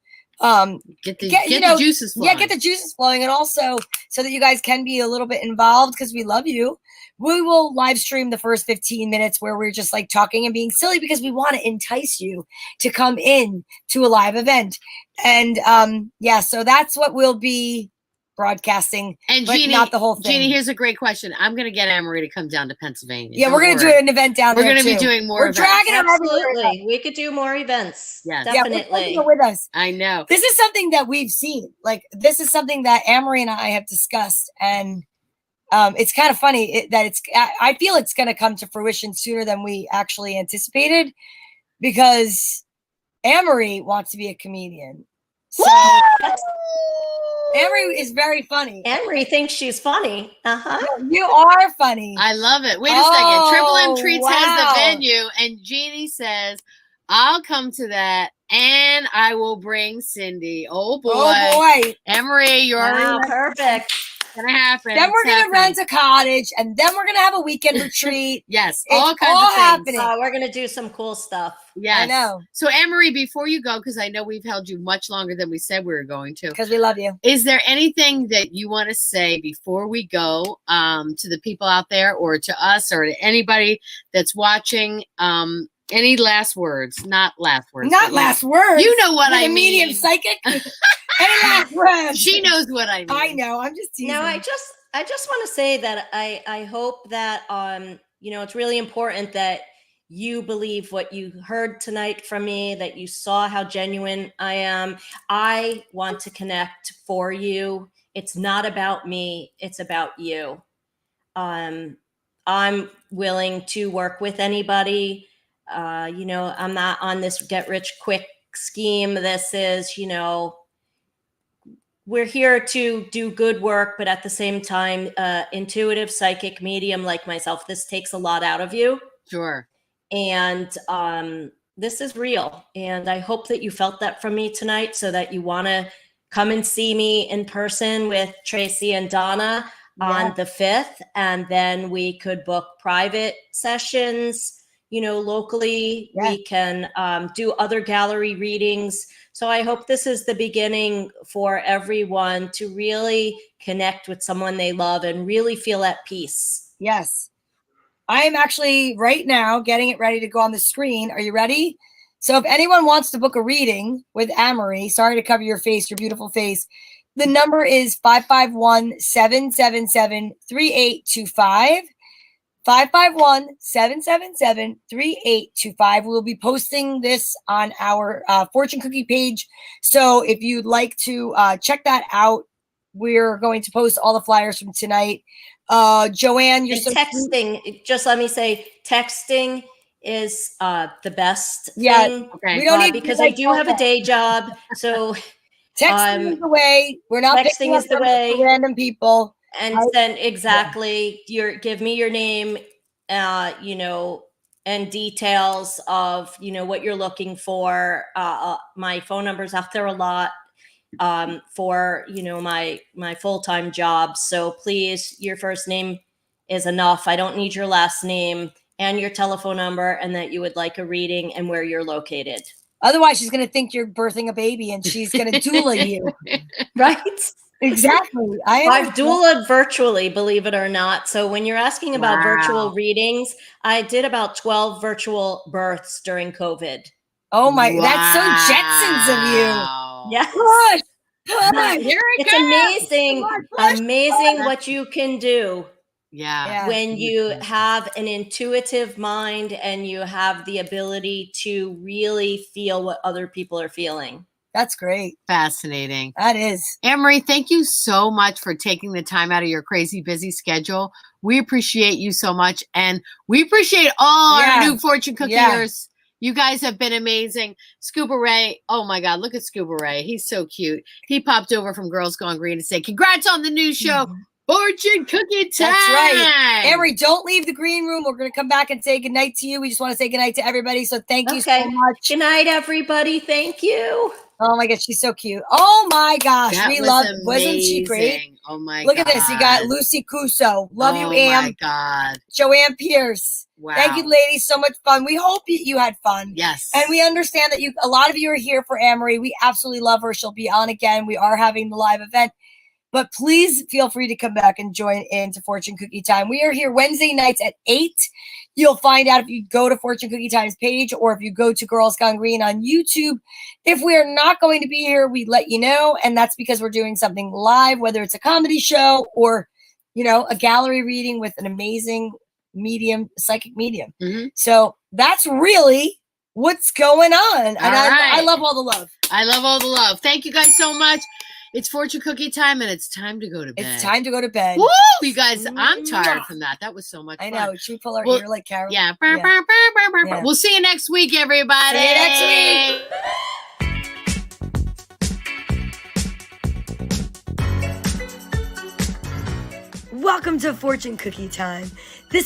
get the juices flowing. Yeah, get the juices flowing, and also so that you guys can be a little bit involved because we love you. We will live stream the first 15 minutes where we're just like talking and being silly because we want to entice you to come in to a live event. And so that's what we'll be broadcasting, and but Jeannie, not the whole thing. Jeannie, here's a great question. I'm going to get Amaree to come down to Pennsylvania. Yeah, we're going to do an event down there. We're going to be doing more We're events. dragging them Absolutely. We could do more events. Yes. Definitely. Yeah, with us. I know. This is something that we've seen. Like, this is something that Amaree and I have discussed, and it's kind of funny that I feel it's going to come to fruition sooner than we actually anticipated, because Amaree wants to be a comedian. So Amaree is very funny. Amaree thinks she's funny. Uh-huh. You are funny. I love it. Wait a second. Triple M Treats wow. has the venue, and Jeannie says, I'll come to that, and I will bring Cindy. Oh, boy. Oh, boy. Amaree, you're already Perfect. going to happen. Then we're going to rent a cottage, and then we're going to have a weekend retreat. Yes, It's all kinds all of things. happening. We're going to do some cool stuff. Yes. I know. So, Amaree, before you go, because I know we've held you much longer than we said we were going to. Because we love you. Is there anything that you want to say before we go to the people out there, or to us, or to anybody that's watching? Any last words? Not last words. Not last words. You know what I mean. Medium psychic. Any last words? She knows what I mean. I know. I'm just teasing. No, I just want to say that I hope that it's really important that you believe what you heard tonight from me, that you saw how genuine I am. I want to connect for you. It's not about me, it's about you. I'm willing to work with anybody. I'm not on this get rich quick scheme. This is, we're here to do good work, but at the same time, intuitive psychic medium like myself, this takes a lot out of you. Sure. And this is real. And I hope that you felt that from me tonight, so that you want to come and see me in person with Tracy and Donna on the 5th. And then we could book private sessions, locally. We can do other gallery readings. So I hope this is the beginning for everyone to really connect with someone they love and really feel at peace. Yes. I am actually right now getting it ready to go on the screen. Are you ready? So if anyone wants to book a reading with Amaree, sorry to cover your face, your beautiful face. The number is 551-777-3825. 551-777-3825. We'll be posting this on our fortune cookie page. So if you'd like to check that out, we're going to post all the flyers from tonight. Joanne, you're so texting. Just let me say, texting is the best thing. Okay. We don't need because I do have a day job. So texting is the way. We're not picking up the way. Random people. And then give me your name, and details of, what you're looking for. My phone number's out there a lot for, my full-time job. So please, your first name is enough. I don't need your last name and your telephone number, and that you would like a reading and where you're located. Otherwise, she's going to think you're birthing a baby and she's going to doula you. Right? Exactly. I've doulaed virtually, believe it or not. So when you're asking about virtual readings, I did about 12 virtual births during COVID. Oh my, that's so Jetsons of you. Yes. Push. It's amazing what you can do. Yeah. When you have an intuitive mind and you have the ability to really feel what other people are feeling. That's great. Fascinating. That is. Amaree, thank you so much for taking the time out of your crazy busy schedule. We appreciate you so much. And we appreciate all our new fortune cookiers. You guys have been amazing. Scuba Ray, oh my God, look at Scuba Ray. He's so cute. He popped over from Girls Gone Green to say, congrats on the new show, Fortune Cookie Time. That's right. Amaree, don't leave the green room. We're going to come back and say goodnight to you. We just want to say goodnight to everybody. So thank you so much. Good night, everybody. Thank you. Oh my gosh, she's so cute. Oh my gosh, That we was love. amazing. Wasn't she great? Oh my God. Look at this. You got Lucy Cuso. Love you, Am. Oh my God. Joanne Pierce. Wow. Thank you, ladies. So much fun. We hope you had fun. Yes. And we understand that a lot of you are here for Amaree. We absolutely love her. She'll be on again. We are having the live event. But please feel free to come back and join into Fortune Cookie Time. We are here Wednesday nights at 8. You'll find out if you go to Fortune Cookie Time's page or if you go to Girls Gone Green on YouTube. If we are not going to be here, we let you know. And that's because we're doing something live, whether it's a comedy show or, a gallery reading with an amazing psychic medium. So that's really what's going on. And I love all the love. I love all the love. Thank you guys so much. It's Fortune Cookie Time, and it's time to go to bed. It's time to go to bed. Woo! You guys, I'm tired from that. That was so much fun. I know. Should we pull our ear like Carol? Yeah. Yeah. We'll see you next week, everybody. See you next week. Welcome to Fortune Cookie Time. This